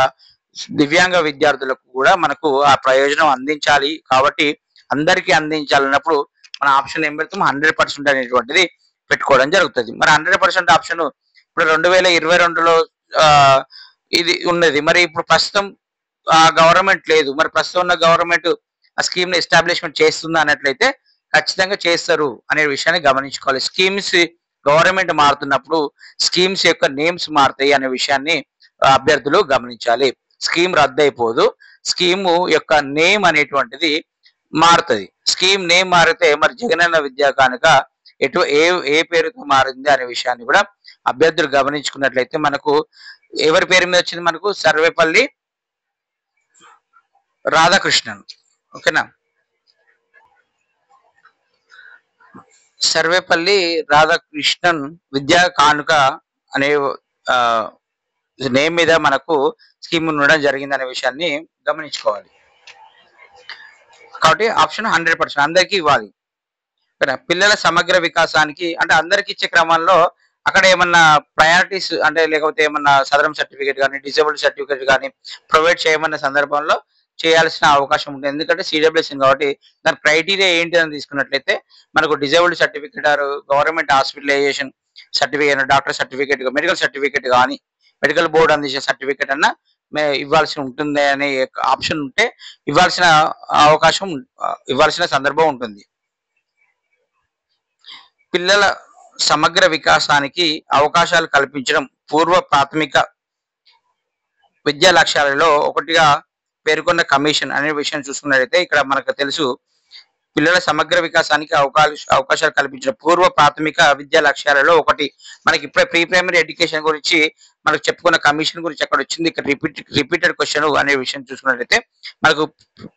దివ్యాంగ విద్యార్థులకు కూడా మనకు ఆ ప్రయోజనం అందించాలి. కాబట్టి అందరికీ అందించాలన్నప్పుడు మన ఆప్షన్ ఏం పెడతాం, 100% అనేటువంటిది పెట్టుకోవడం జరుగుతుంది. మరి 100% ఆప్షన్ ఇప్పుడు 2022లో ఇది ఉన్నది. మరి ఇప్పుడు ప్రస్తుతం గవర్నమెంట్ లేదు. మరి ప్రస్తుతం ఉన్న గవర్నమెంట్ ఆ స్కీమ్ ని ఎస్టాబ్లిష్మెంట్ చేస్తుందా అన్నట్లయితే ఖచ్చితంగా చేస్తారు అనే విషయాన్ని గమనించుకోవాలి. స్కీమ్స్ గవర్నమెంట్ మారుతున్నప్పుడు స్కీమ్స్ యొక్క నేమ్స్ మారుతాయి అనే విషయాన్ని అభ్యర్థులు గమనించాలి. స్కీమ్ రద్దయిపోదు, స్కీమ్ యొక్క నేమ్ అనేటువంటిది మారుతుంది. స్కీమ్ నేమ్ మారితే మరి జగనన్న విద్యా కానుక ఏ పేరుతో మారింది అనే విషయాన్ని కూడా అభ్యర్థులు గమనించుకున్నట్లయితే మనకు ఎవరి పేరు మీద వచ్చింది, మనకు సర్వేపల్లి రాధాకృష్ణన్. ఓకేనా, సర్వేపల్లి రాధాకృష్ణన్ విద్యా కానుక అనే నేమ్ మీద మనకు స్కీమ్ ఉండడం జరిగింది అనే విషయాన్ని గమనించుకోవాలి. కాబట్టి ఆప్షన్ 100% అందరికీ ఇవ్వాలి. పిల్లల సమగ్ర వికాసానికి అంటే అందరికి ఇచ్చే క్రమంలో అక్కడ ఏమన్నా ప్రయారిటీస్ అంటే లేకపోతే ఏమన్నా సదరం సర్టిఫికేట్ కానీ, డిసేబుల్డ్ సర్టిఫికేట్ కానీ ప్రొవైడ్ చేయమన్న సందర్భంలో చేయాల్సిన అవకాశం ఉంటుంది. ఎందుకంటే CWSM కాబట్టి దాని క్రైటీరియా ఏంటి అని తీసుకున్నట్లయితే మనకు disabled certificate or government hospitalisation certificate, doctor certificate, medical certificate కానీ, మెడికల్ బోర్డు అందించే సర్టిఫికేట్ అన్న ఇవ్వాల్సి ఉంటుంది అనే ఆప్షన్ ఉంటే ఇవ్వాల్సిన సందర్భం ఉంటుంది. పిల్లల సమగ్ర వికాసానికి అవకాశాలు కల్పించడం పూర్వ ప్రాథమిక విద్యా లక్ష్యాలలో ఒకటిగా పేర్కొన్న కమిషన్ అనే విషయం చూసుకున్నట్లయితే ఇక్కడ మనకు తెలుసు పిల్లల సమగ్ర వికాసానికి అవకాశాలు కల్పించిన పూర్వ ప్రాథమిక విద్యా లక్ష్యాలలో ఒకటి. మనకి ఇప్పుడే ప్రీ ప్రైమరీ ఎడ్యుకేషన్ గురించి మనకు చెప్పుకున్న కమిషన్ గురించి అక్కడ వచ్చింది. ఇక్కడ రిపీటెడ్ క్వశ్చన్ అనే విషయం చూసుకున్నట్లయితే మనకు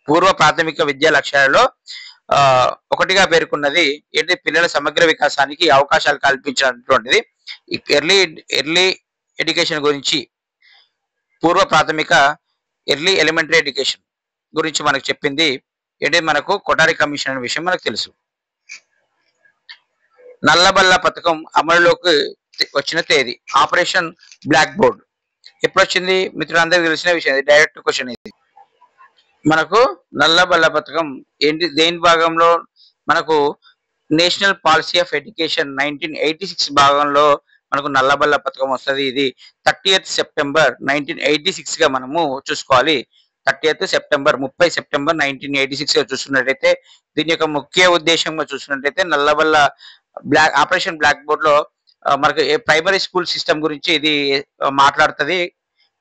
పూర్వ ప్రాథమిక విద్యా లక్ష్యాలలో ఒకటిగా పేర్కొన్నది ఏంటి, పిల్లల సమగ్ర వికాసానికి అవకాశాలు కల్పించినటువంటిది. ఎర్లీ ఎడ్యుకేషన్ గురించి పూర్వ ప్రాథమిక ఎర్లీ ఎలిమెంటరీ ఎడ్యుకేషన్ గురించి మనకు చెప్పింది ఏంటి, మనకు కొఠారి కమిషన్ అనే విషయం మనకు తెలుసు. నల్లబల్ల పథకం అమలులోకి వచ్చిన తేదీ, ఆపరేషన్ బ్లాక్ బోర్డ్ ఎప్పుడు వచ్చింది మిత్రులందరికీ తెలిసిన విషయం, డైరెక్ట్ క్వశ్చన్ ఇది. మనకు నల్లబల్ల పథకం ఏంటి, దేని భాగంలో మనకు నేషనల్ పాలసీ ఆఫ్ ఎడ్యుకేషన్ 1986 భాగంలో మనకు నల్లబల్ల పథకం వస్తుంది. ఇది 30th సెప్టెంబర్ 1986 గా మనము చూసుకోవాలి. 30th సెప్టెంబర్ 30 సెప్టెంబర్ 1986 గా చూసుకున్నట్టయితే దీని యొక్క ముఖ్య ఉద్దేశంగా చూసుకున్నట్టయితే నల్లబల్ల ఆపరేషన్ బ్లాక్ బోర్డ్ లో మనకు ప్రైమరీ స్కూల్ సిస్టమ్ గురించి ఇది మాట్లాడుతుంది.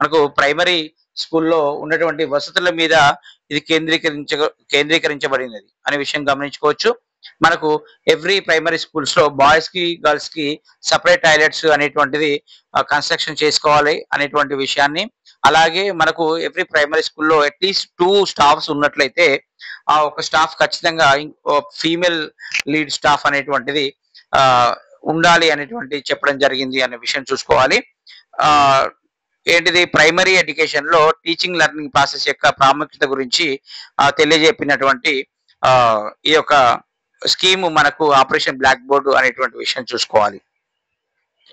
మనకు ప్రైమరీ స్కూల్లో ఉన్నటువంటి వసతుల మీద ఇది కేంద్రీకరించబడినది అనే విషయం గమనించుకోవచ్చు. మనకు ఎవ్రీ ప్రైమరీ స్కూల్స్ లో బాయ్స్ కి గర్ల్స్ కి సపరేట్ టాయిలెట్స్ అనేటువంటిది కన్స్ట్రక్షన్ చేసుకోవాలి అనేటువంటి విషయాన్ని, అలాగే మనకు ఎవ్రీ ప్రైమరీ స్కూల్లో అట్లీస్ట్ 2 స్టాఫ్స్ ఉన్నట్లయితే ఆ ఒక స్టాఫ్ ఖచ్చితంగా ఫీమేల్ లీడ్ స్టాఫ్ అనేటువంటిది ఉండాలి అనేటువంటి చెప్పడం జరిగింది అనే విషయం చూసుకోవాలి. ఏంటిది, ప్రైమరీ ఎడ్యుకేషన్ లో టీచింగ్ లెర్నింగ్ ప్రాసెస్ యొక్క ప్రాముఖ్యత గురించి తెలియజెప్పినటువంటి ఈ యొక్క స్కీమ్ మనకు ఆపరేషన్ బ్లాక్ బోర్డు అనేటువంటి విషయం చూసుకోవాలి.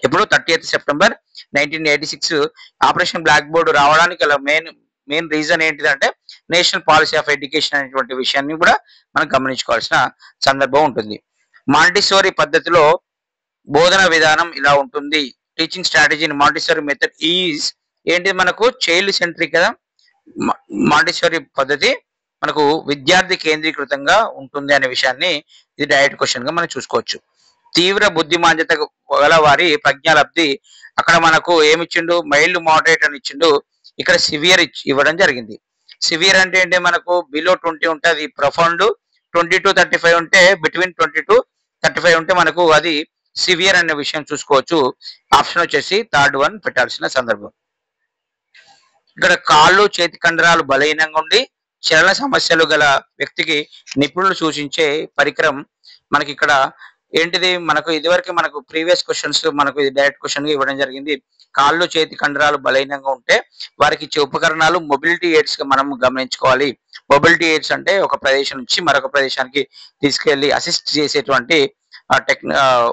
ఇప్పుడు 30th September 1986 operation black board రావడానికి గల మెయిన్ రీజన్ ఏంటిదంటే నేషనల్ పాలసీ ఆఫ్ ఎడ్యుకేషన్ అనేటువంటి విషయాన్ని కూడా మనం గమనించుకోవాల్సిన సందర్భం ఉంటుంది. మాంటిసోరీ పద్ధతిలో బోధన విధానం ఇలా ఉంటుంది. Teaching strategy in Montessori method is ఏంటి, మనకు చైల్డ్ సెంట్రిక్ కదా. మాంటిసోరీ పద్ధతి మనకు విద్యార్థి కేంద్రీకృతంగా ఉంటుంది అనే విషయాన్ని ఇది డైరెక్ట్ క్వశ్చన్ గా మనం చూసుకోవచ్చు. తీవ్ర బుద్ధిమాంద్యత గల వారి ప్రజ్ఞాలబ్ధి, అక్కడ మనకు ఏమిచ్చిండు, మైల్డ్ మోడరేట్ అని ఇచ్చిండు, ఇక్కడ సివియర్ ఇవ్వడం జరిగింది. సివియర్ అంటే ఏంటి, మనకు బిలో 20 ఉంటే అది ప్రొఫౌండ్, 20 to 35 ఉంటే బిట్వీన్ 20 to 35 ఉంటే మనకు అది సివియర్ అనే విషయం చూసుకోవచ్చు. ఆప్షన్ వచ్చేసి థర్డ్ వన్ పెట్టాల్సిన సందర్భం. ఇక్కడ కాళ్ళు చేతి కండరాలు బలహీనంగా ఉండి చలన సమస్యలు గల వ్యక్తికి నిపుణులు సూచించే పరికరం మనకి ఇక్కడ ఏంటిది, మనకు ఇదివరకు మనకు ప్రీవియస్ క్వశ్చన్స్ మనకు ఇది డైరెక్ట్ క్వశ్చన్ గా ఇవ్వడం జరిగింది. కాళ్ళు చేతి కండరాలు బలహీనంగా ఉంటే వారికి ఇచ్చే ఉపకరణాలు మొబిలిటీ ఎయిడ్స్ గా మనం గమనించుకోవాలి. మొబిలిటీ ఎయిడ్స్ అంటే ఒక ప్రదేశం నుంచి మరొక ప్రదేశానికి తీసుకెళ్లి అసిస్ట్ చేసేటువంటి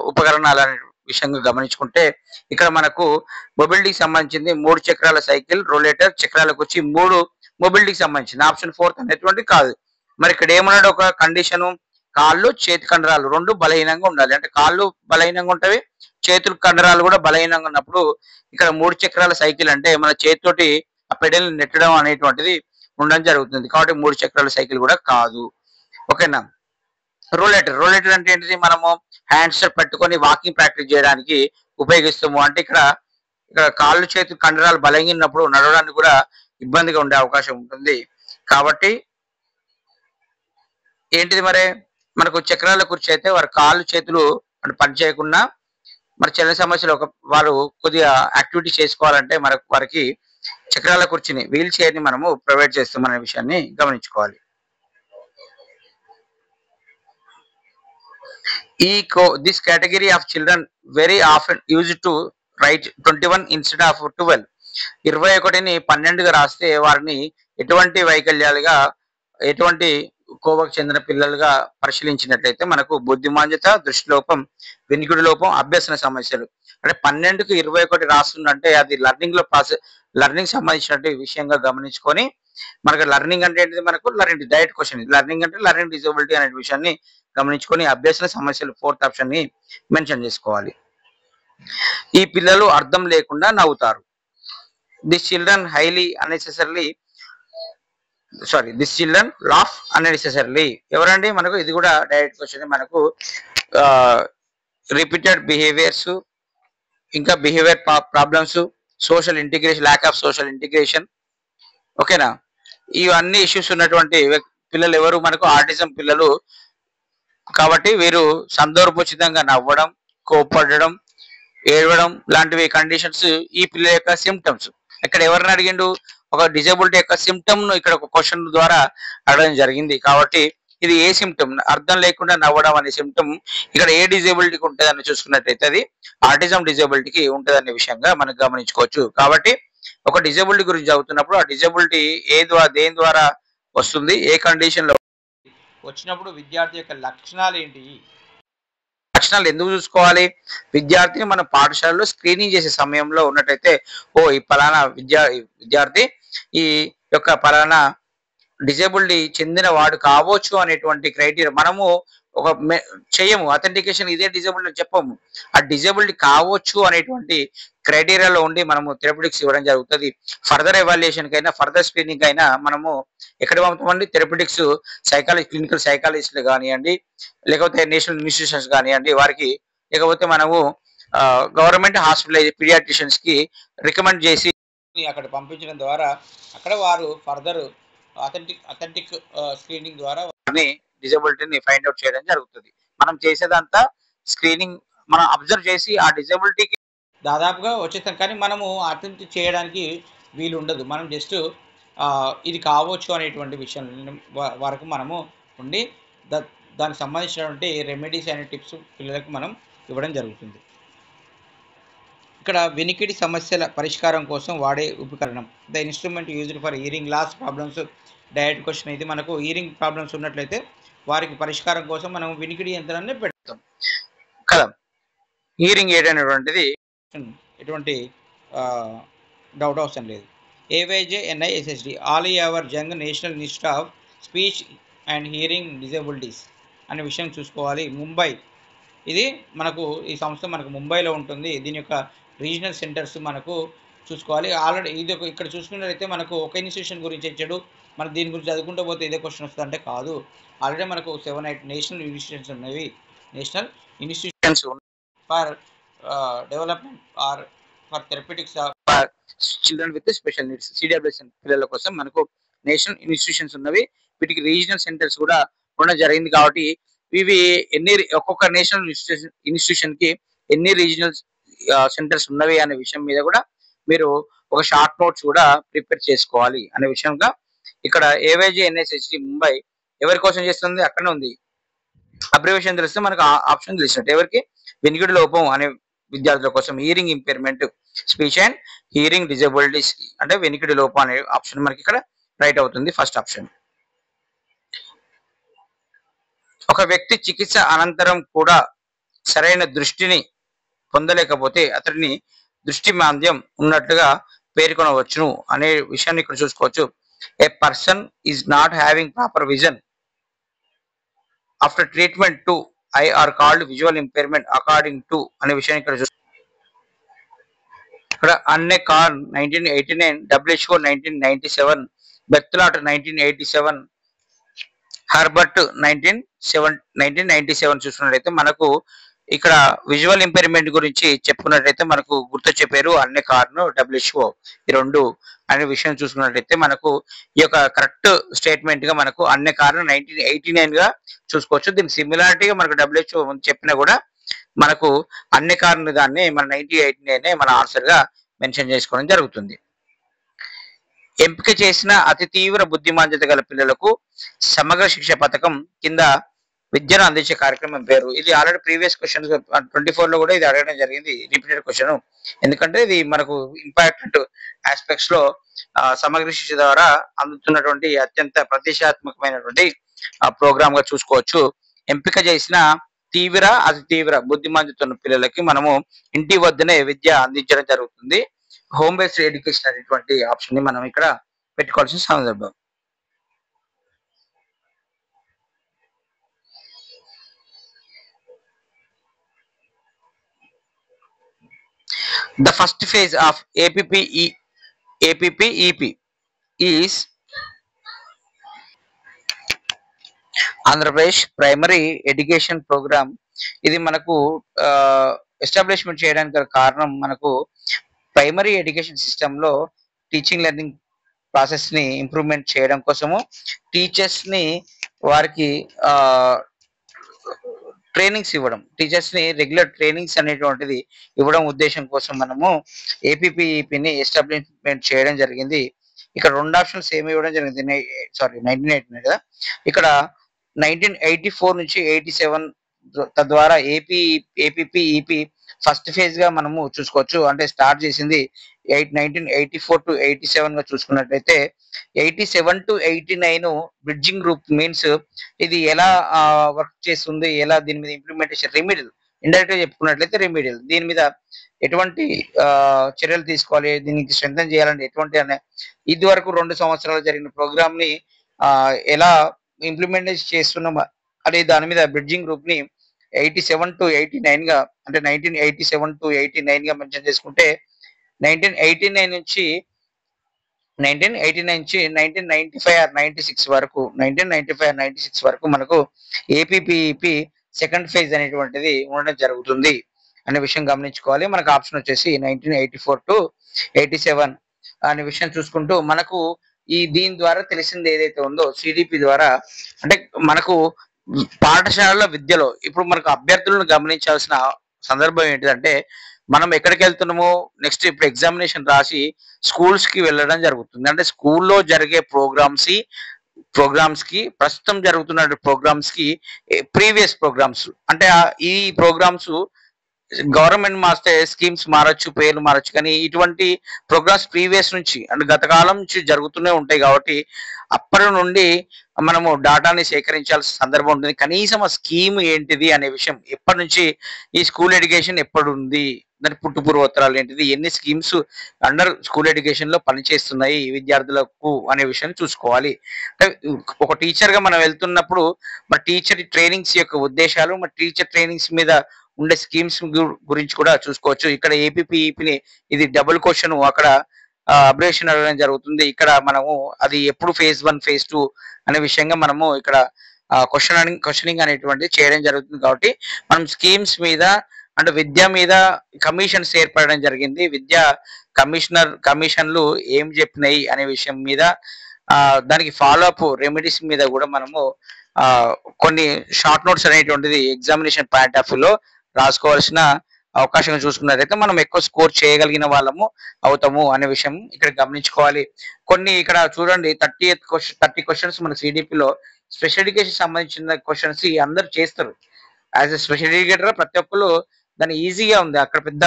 ఉపకరణాల విషయంగా గమనించుకుంటే ఇక్కడ మనకు మొబిలిటీకి సంబంధించింది 3 చక్రాల సైకిల్, రోలేటర్, చక్రాలకు వచ్చి 3 మొబిలిటీకి సంబంధించింది. ఆప్షన్ 4 అనేటువంటి కాదు. మరి ఇక్కడ ఏమన్నాడు, ఒక కండిషను కాళ్ళు చేతి కండరాలు 2 బలహీనంగా ఉండాలి. అంటే కాళ్ళు బలహీనంగా ఉంటవి, చేతుల కండరాలు కూడా బలహీనంగా ఉన్నప్పుడు ఇక్కడ 3 చక్రాల సైకిల్ అంటే మన చేతితోటి ఆ పెడల్ నెట్టడం అనేటువంటిది ఉండడం జరుగుతుంది. కాబట్టి 3 చక్రాల సైకిల్ కూడా కాదు. ఓకేనా. రోలేటర్ అంటే ఏంటిది, మనము హ్యాండ్స్ పట్టుకొని వాకింగ్ ప్రాక్టీస్ చేయడానికి ఉపయోగిస్తాము. అంటే ఇక్కడ కాళ్ళు చేతి కండరాలు బలహీనప్పుడు నడవడానికి కూడా ఇబ్బందిగా ఉండే అవకాశం ఉంటుంది. కాబట్టి ఏంటిది, మరి మనకు చక్రాల కుర్చీ అయితే వారి కాళ్ళు చేతులు పని చేయకుండా మరి చలన సమస్యలు వారు కొద్దిగా యాక్టివిటీ చేసుకోవాలంటే మనకు వారికి చక్రాల కుర్చీని, వీల్ చైర్ ని మనము ప్రొవైడ్ చేస్తాం అనే విషయాన్ని గమనించుకోవాలి. This category of children very often used to write 21 instead of 12. 21ని 12గా రాస్తే వారిని ఎటువంటి వైకల్యాలుగా, ఎటువంటి కోవకు చెందిన పిల్లలుగా పరిశీలించినట్లయితే మనకు బుద్ధిమాంద్యత, దృష్టిలోపం, వినికిడి లోపం, అభ్యసన సమస్యలు. అంటే 12కు 21 రాస్తుందంటే అది లర్నింగ్ సంబంధించినటువంటి విషయంగా గమనించుకొని మనకు లర్నింగ్ అంటే ఏంటిది, మనకు లర్నింగ్ డైరెక్ట్ క్వశ్చన్. లర్నింగ్ అంటే లర్నింగ్ డిజబిలిటీ అనే విషయాన్ని గమనించుకొని అభ్యసన సమస్యలు 4th ఆప్షన్ ని మెన్షన్ చేసుకోవాలి. ఈ పిల్లలు అర్థం లేకుండా నవ్వుతారు. This children laugh unnecessarily. ఎవరండి, మనకు ఇది కూడా డైరెక్ట్ క్వశ్చన్. మనకు రిపీటెడ్ బిహేవియర్స్, ఇంకా behaviour problems, social integration, lack of social integration. ఓకేనా. ఇవన్నీ ఇష్యూస్ ఉన్నటువంటి పిల్లలు ఎవరు, మనకు ఆటిజం పిల్లలు కాబట్టి వీరు సందర్భోచితంగా నవ్వడం, కోప్పడడం, ఏడవడం లాంటివి కండిషన్స్ ఈ పిల్లల యొక్క సిమ్టమ్స్. ఇక్కడ ఎవరిని అడిగిండు? ఒక డిజేబిలిటీ యొక్క సిమ్టమ్ ను ఇక్కడ ఒక క్వశ్చన్ ద్వారా అడగడం జరిగింది. కాబట్టి ఇది ఏ సిమ్టమ్? అర్థం లేకుండా నవ్వడం అనే సిమ్టమ్ ఇక్కడ ఏ డిజేబిలిటీకి ఉంటుందని చూసుకున్నట్లయితే అది ఆటిజం డిజేబిలిటీకి ఉంటుందనే విషయంగా మనం గమనించుకోవచ్చు. కాబట్టి ఒక డిజేబిలిటీ గురించి చదువుతున్నప్పుడు ఆ డిజేబిలిటీ దేని ద్వారా వస్తుంది, ఏ కండిషన్ లో వచ్చినప్పుడు విద్యార్థి యొక్క లక్షణాలు ఏంటి, లక్షణాలు ఎందుకు చూసుకోవాలి? విద్యార్థిని మన పాఠశాలలో స్క్రీనింగ్ చేసే సమయంలో ఉన్నట్టయితే ఈ పలానా విద్యార్థి ఈ యొక్క పలానా డిజేబిలిటీ చెందిన వాడు కావచ్చు అనేటువంటి క్రైటీరియా మనము ఒక చెయ్యము. అథెంటికేషన్ ఇదే డిజేబిలిటీ చెప్పము. ఆ డిజేబిలిటీ కావచ్చు అనేటువంటి క్రైటీరియాలో ఉండి మనము థెరపటిక్స్ ఇవ్వడం జరుగుతుంది. ఫర్దర్ ఎవాల్యుయేషన్ కైనా ఫర్దర్ స్క్రీనింగ్ అయినా మనము ఎక్కడ పంపుతామండి? థెరపటిక్స్ క్లినికల్ సైకాలజిస్టులు కానివ్వండి, లేకపోతే నేషనల్ ఇన్స్టిట్యూషన్స్ కానివ్వండి, వారికి లేకపోతే మనము గవర్నమెంట్ హాస్పిటల్ పీడియాట్రిషియన్స్ కి రికమెండ్ చేసి అక్కడ పంపించడం ద్వారా అక్కడ వారు ఫర్దర్ అథెంటిక్ స్క్రీనింగ్ ద్వారా వారిని డిజబిలిటీని ఫైండ్ అవుట్ చేయడం జరుగుతుంది. మనం చేసేదంతా స్క్రీనింగ్ మనం అబ్జర్వ్ చేసి ఆ డిజబిలిటీకి దాదాపుగా వచ్చేస్తాం, కానీ మనము అటెంప్ట్ చేయడానికి వీలు ఉండదు. మనం జస్ట్ ఇది కావచ్చు అనేటువంటి విషయం వరకు మనము ఉండి దానికి సంబంధించినటువంటి రెమెడీస్ అనే టిప్స్ పిల్లలకు మనం ఇవ్వడం జరుగుతుంది. ఇక్కడ వినికిడి సమస్యల పరిష్కారం కోసం వాడే ఉపకరణం. The instrument used for hearing loss problems. Direct question ఇది. మనకు హియరింగ్ ప్రాబ్లమ్స్ ఉన్నట్లయితే వారికి పరిష్కారం కోసం మనం వినికిడి యంత్రాన్ని పెడతాం కదా. హియరింగ్ ఎయిడ్ అనేటువంటిది ఎటువంటి డౌట్ అవసరం లేదు. AYJ-NISSD Ali Yavar Jung national institute of speech and hearing disabilities అనే విషయం చూసుకోవాలి. ముంబై, ఇది మనకు ఈ సంస్థ మనకు ముంబైలో ఉంటుంది. దీని యొక్క రీజనల్ సెంటర్స్ మనకు చూసుకోవాలి. ఆల్రెడీ ఇది ఇక్కడ చూసుకున్నట్లయితే మనకు ఒక ఇన్స్టిట్యూషన్ గురించి ఇచ్చాడు, మనకు దీని గురించి చదువుకుంటూ పోతే ఇదే క్వశ్చన్ వస్తుంది అంటే కాదు. ఆల్రెడీ మనకు 7-8 నేషనల్ ఇన్స్టిట్యూషన్స్ ఉన్నవి. National institutions for development or for therapeutics for children with special needs, CWS పిల్లల కోసం మనకు నేషనల్ ఇన్స్టిట్యూషన్స్ ఉన్నవి. వీటికి రీజనల్ సెంటర్స్ కూడా ఉండడం జరిగింది. కాబట్టి ఇవి ఒక్కొక్క నేషనల్ ఇన్స్టిట్యూషన్ కి ఎన్ని రీజనల్ సెంటర్స్ ఉన్నవి అనే విషయం మీద కూడా మీరు ఒక షార్ట్ నోట్స్ కూడా ప్రిపేర్ చేసుకోవాలి అనే విషయంగా ఇక్కడ AYJ-NISSD ముంబై ఎవరి కోసం చేస్తుంది? అక్కడనే ఉంది. అబ్రివేషన్ తెలిస్తే మనకు ఆప్షన్ తెలిసినట్టు. ఎవరికి? వినికిడి లోపం అనే విద్యార్థుల కోసం, hearing impairment, speech and hearing disabilities అంటే వినికిడి లోపం అనే ఆప్షన్ మనకి ఇక్కడ రైట్ అవుతుంది. First option. ఒక వ్యక్తి చికిత్స అనంతరం కూడా సరైన దృష్టిని పొందలేకపోతే అతడిని దృష్టి మాంద్యం ఉన్నట్లుగా పేర్కొనవచ్చును అనే విషయాన్ని ఇక్కడ చూసుకోవచ్చు. A person is not having proper vision after treatment to eye are called visual impairment according to అనే విషయాన్ని ఇక్కడ ఇక్కడ అన్నే కార్ 1989, WHO 1997, బెర్తలాట్ 1987, హర్బర్ట్ 1997 చూసుకున్నట్లయితే మనకు ఇక్కడ విజువల్ ఇంపైర్మెంట్ గురించి చెప్పుకున్నట్లయితే మనకు గుర్తొచ్చే పేరు అన్నే కార్ను, WHO ఈ రెండు అనే విషయం చూసుకున్నట్లయితే మనకు ఈ యొక్క కరెక్ట్ స్టేట్మెంట్ గా మనకు అన్నే కార్ను 1989 గా చూసుకోవచ్చు. దీని సిమిలారిటీగా మనకు WHO చెప్పినా కూడా మనకు అన్ని కార్ను దాన్ని మన 1989 మన ఆన్సర్ గా మెన్షన్ చేసుకోవడం జరుగుతుంది. ఎంపిక చేసిన అతి తీవ్ర బుద్ధిమాంద్యత గల పిల్లలకు సమగ్ర శిక్ష పథకం కింద విద్యను అందించే కార్యక్రమం పేరు. ఇది ఆల్రెడీ ప్రీవియస్ క్వశ్చన్ 24 లో కూడా ఇది అడగడం జరిగింది, రిపీటెడ్ క్వశ్చన్. ఎందుకంటే ఇది మనకు ఇంపార్టెంట్ ఆస్పెక్ట్స్ లో సమగ్ర శిక్ష ద్వారా అందుతున్నటువంటి అత్యంత ప్రతిష్టాత్మకమైనటువంటి ప్రోగ్రామ్ గా చూసుకోవచ్చు. ఎంపిక చేసిన అతి తీవ్ర బుద్ధిమాంద్యత ఉన్న పిల్లలకి మనము ఇంటి వద్దనే విద్య అందించడం జరుగుతుంది. హోమ్ బేస్డ్ ఎడ్యుకేషన్ అనేటువంటి ఆప్షన్ ని మనం ఇక్కడ పెట్టుకోవాల్సిన సందర్భం. The first phase of APPEP is Andhra Pradesh primary education programme. ఇది మనకు ఎస్టాబ్లిష్మెంట్ చేయడానికి గల కారణం మనకు ప్రైమరీ ఎడ్యుకేషన్ సిస్టమ్ లో టీచింగ్ లెర్నింగ్ ప్రాసెస్ ని ఇంప్రూవ్మెంట్ చేయడం కోసము, టీచర్స్ ని వారికి ట్రైనింగ్స్ ఇవ్వడం, టీచర్స్ ని రెగ్యులర్ ట్రైనింగ్స్ అనేటువంటిది ఇవ్వడం ఉద్దేశం కోసం మనము ఏపీపీఈపీని ఎస్టాబ్లిష్మెంట్ చేయడం జరిగింది. ఇక్కడ 2 ఆప్షన్స్ ఏమి ఇవ్వడం జరిగింది. సారీ 1989 కదా! ఇక్కడ 1984 నుంచి 87 తద్వారా ఏపీపీఈపీ ఫస్ట్ ఫేజ్‌గా మనము చూసుకోవచ్చు. అంటే స్టార్ట్ చేసింది 1984-87గా చూసుకున్నట్లయితే 87-89 బ్రిడ్జింగ్ గ్రూప్ మీన్స్ ఇది ఎలా వర్క్ చేస్తుంది, ఎలా దీని మీద ఇంప్లిమెంటేషన్ రెమెడియల్ ఇండైరెక్ట్‌గా చెప్పుకున్నట్లయితే రెమెడియల్. దీని మీద ఎటువంటి చర్యలు తీసుకోవాలి, దీనికి స్ట్రెంథెన్ చేయాలంటే ఎటువంటి ఇదివరకు 2 సంవత్సరాలు జరిగిన ప్రోగ్రామ్‌ని ఎలా ఇంప్లిమెంటేషన్ చేస్తున్నాం అనే దాని మీద బ్రిడ్జింగ్ గ్రూప్‌ని 87-89గా అంటే 1987-89గా మెన్షన్ చేసుకుంటే 1989 నుంచి 1995 ఆర్ 96 వరకు 1995 ఆర్ 96 వరకు మనకు ఏపీపీఈపీ సెకండ్ ఫేజ్ అనేటువంటిది ఉండడం జరుగుతుంది అనే విషయం గమనించుకోవాలి. మనకు ఆప్షన్ వచ్చేసి 1984-87 అనే విషయం చూసుకుంటూ మనకు దీని ద్వారా తెలిసింది ఏదైతే ఉందో సిడిపి ద్వారా అంటే మనకు పాఠశాలల విద్యలో ఇప్పుడు మనకు అభ్యర్థులను గమనించాల్సిన సందర్భం ఏంటిదంటే మనం ఎక్కడికి వెళ్తున్నామో నెక్స్ట్ ఇప్పుడు ఎగ్జామినేషన్ రాసి స్కూల్స్ కి వెళ్ళడం జరుగుతుంది. అంటే స్కూల్లో జరిగే ప్రోగ్రామ్స్ కి ప్రస్తుతం జరుగుతున్న ప్రోగ్రామ్స్ కి ప్రీవియస్ ప్రోగ్రామ్స్ అంటే ఈ ప్రోగ్రామ్స్ గవర్నమెంట్ మారితే స్కీమ్స్ మారచ్చు, పేర్లు మారచ్చు, కానీ ఇటువంటి ప్రోగ్రామ్స్ ప్రీవియస్ నుంచి అంటే గత కాలం నుంచి జరుగుతూనే ఉంటాయి కాబట్టి అప్పటి నుండి మనము డాటాని సేకరించాల్సిన సందర్భం ఉంటుంది. కనీసం ఆ స్కీమ్ ఏంటిది అనే విషయం ఎప్పటి నుంచి ఈ స్కూల్ ఎడ్యుకేషన్ ఎప్పుడు ఉంది, దాని పుట్టు పూర్వోత్తరాలు ఏంటిది, ఎన్ని స్కీమ్స్ అండర్ స్కూల్ ఎడ్యుకేషన్ లో పనిచేస్తున్నాయి విద్యార్థులకు అనే విషయాన్ని చూసుకోవాలి. ఒక టీచర్ గా మనం వెళ్తున్నప్పుడు మరి టీచర్ ట్రైనింగ్స్ యొక్క ఉద్దేశాలు, మరి టీచర్ ట్రైనింగ్స్ మీద ఉండే స్కీమ్స్ గురించి కూడా చూసుకోవచ్చు. ఇక్కడ ఏపీపీఈపీని ఇది డబుల్ క్వశ్చన్ అక్కడ అబ్రేషన్ అడగడం జరుగుతుంది. ఇక్కడ మనము అది ఎప్పుడు ఫేజ్ 1 ఫేజ్ 2 అనే విషయంగా మనము ఇక్కడ క్వశ్చనింగ్ అనేటువంటిది చేయడం జరుగుతుంది. కాబట్టి మనం స్కీమ్స్ మీద అంటే విద్య మీద కమిషన్స్ ఏర్పడడం జరిగింది. విద్యా కమిషన్లు ఏం చెప్పినాయి అనే విషయం మీద దానికి ఫాలో అప్ రెమెడీస్ మీద కూడా మనము కొన్ని షార్ట్ నోట్స్ అనేటువంటిది ఎగ్జామినేషన్ పాయింట్ ఆఫ్ వ్యూలో రాసుకోవాల్సిన అవకాశం చూసుకున్నట్లయితే మనం ఎక్కువ స్కోర్ చేయగలిగిన వాళ్ళము అవుతాము అనే విషయం ఇక్కడ గమనించుకోవాలి. కొన్ని ఇక్కడ చూడండి 30 క్వశ్చన్స్ మన సిడిపిలో స్పెషల్ ఎడ్యుకేషన్ సంబంధించిన క్వశ్చన్స్ అందరు చేస్తారు. యాజ్ ఎ స్పెషల్ ఎడ్యుకేటర్ ప్రతి ఒక్కరు దాన్ని ఈజీగా ఉంది, అక్కడ పెద్ద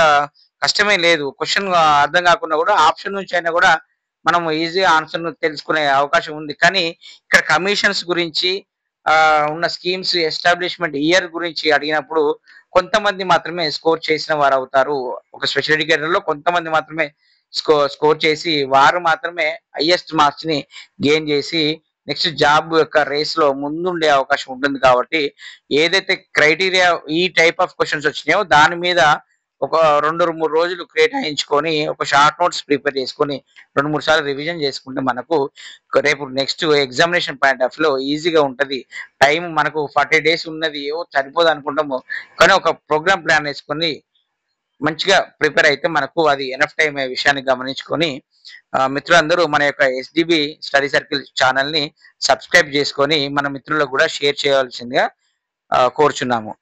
కష్టమే లేదు. క్వశ్చన్ అర్థం కాకుండా కూడా ఆప్షన్ నుంచి అయినా కూడా మనం ఈజీగా ఆన్సర్ తెలుసుకునే అవకాశం ఉంది. కానీ ఇక్కడ కమిషన్స్ గురించి ఉన్న స్కీమ్స్ ఎస్టాబ్లిష్మెంట్ ఇయర్ గురించి అడిగినప్పుడు కొంతమంది మాత్రమే స్కోర్ చేసిన వారు అవుతారు. ఒక స్పెషల్ ఎడ్యుకేటర్ లో కొంతమంది మాత్రమే స్కోర్ చేసి వారు మాత్రమే హైయెస్ట్ మార్క్స్ ని గెయిన్ చేసి నెక్స్ట్ జాబ్ యొక్క రేస్ లో ముందుండే అవకాశం ఉంటుంది. కాబట్టి ఏదైతే క్రైటీరియా ఈ టైప్ ఆఫ్ క్వశ్చన్స్ వచ్చినాయో దాని మీద ఒక 2-3 రోజులు కేటాయించుకొని ఒక షార్ట్ నోట్స్ ప్రిపేర్ చేసుకొని 2-3 సార్లు రివిజన్ చేసుకుంటే మనకు రేపు నెక్స్ట్ ఎగ్జామినేషన్ పాయింట్ ఆఫ్ లో ఈజీగా ఉంటది. టైం మనకు 40 డేస్ ఉన్నది సరిపోదు అనుకుంటాము, కానీ ఒక ప్రోగ్రామ్ ప్లాన్ వేసుకొని మంచిగా ప్రిపేర్ అయితే మనకు అది ఎనఫ్ టైం అనే విషయాన్ని గమనించుకొని మిత్రులందరూ మన యొక్క ఎస్డిబి స్టడీ సర్కిల్ ఛానల్ ని సబ్స్క్రైబ్ చేసుకొని మన మిత్రులకు కూడా షేర్ చేయవలసిందిగా కోరుచున్నాము.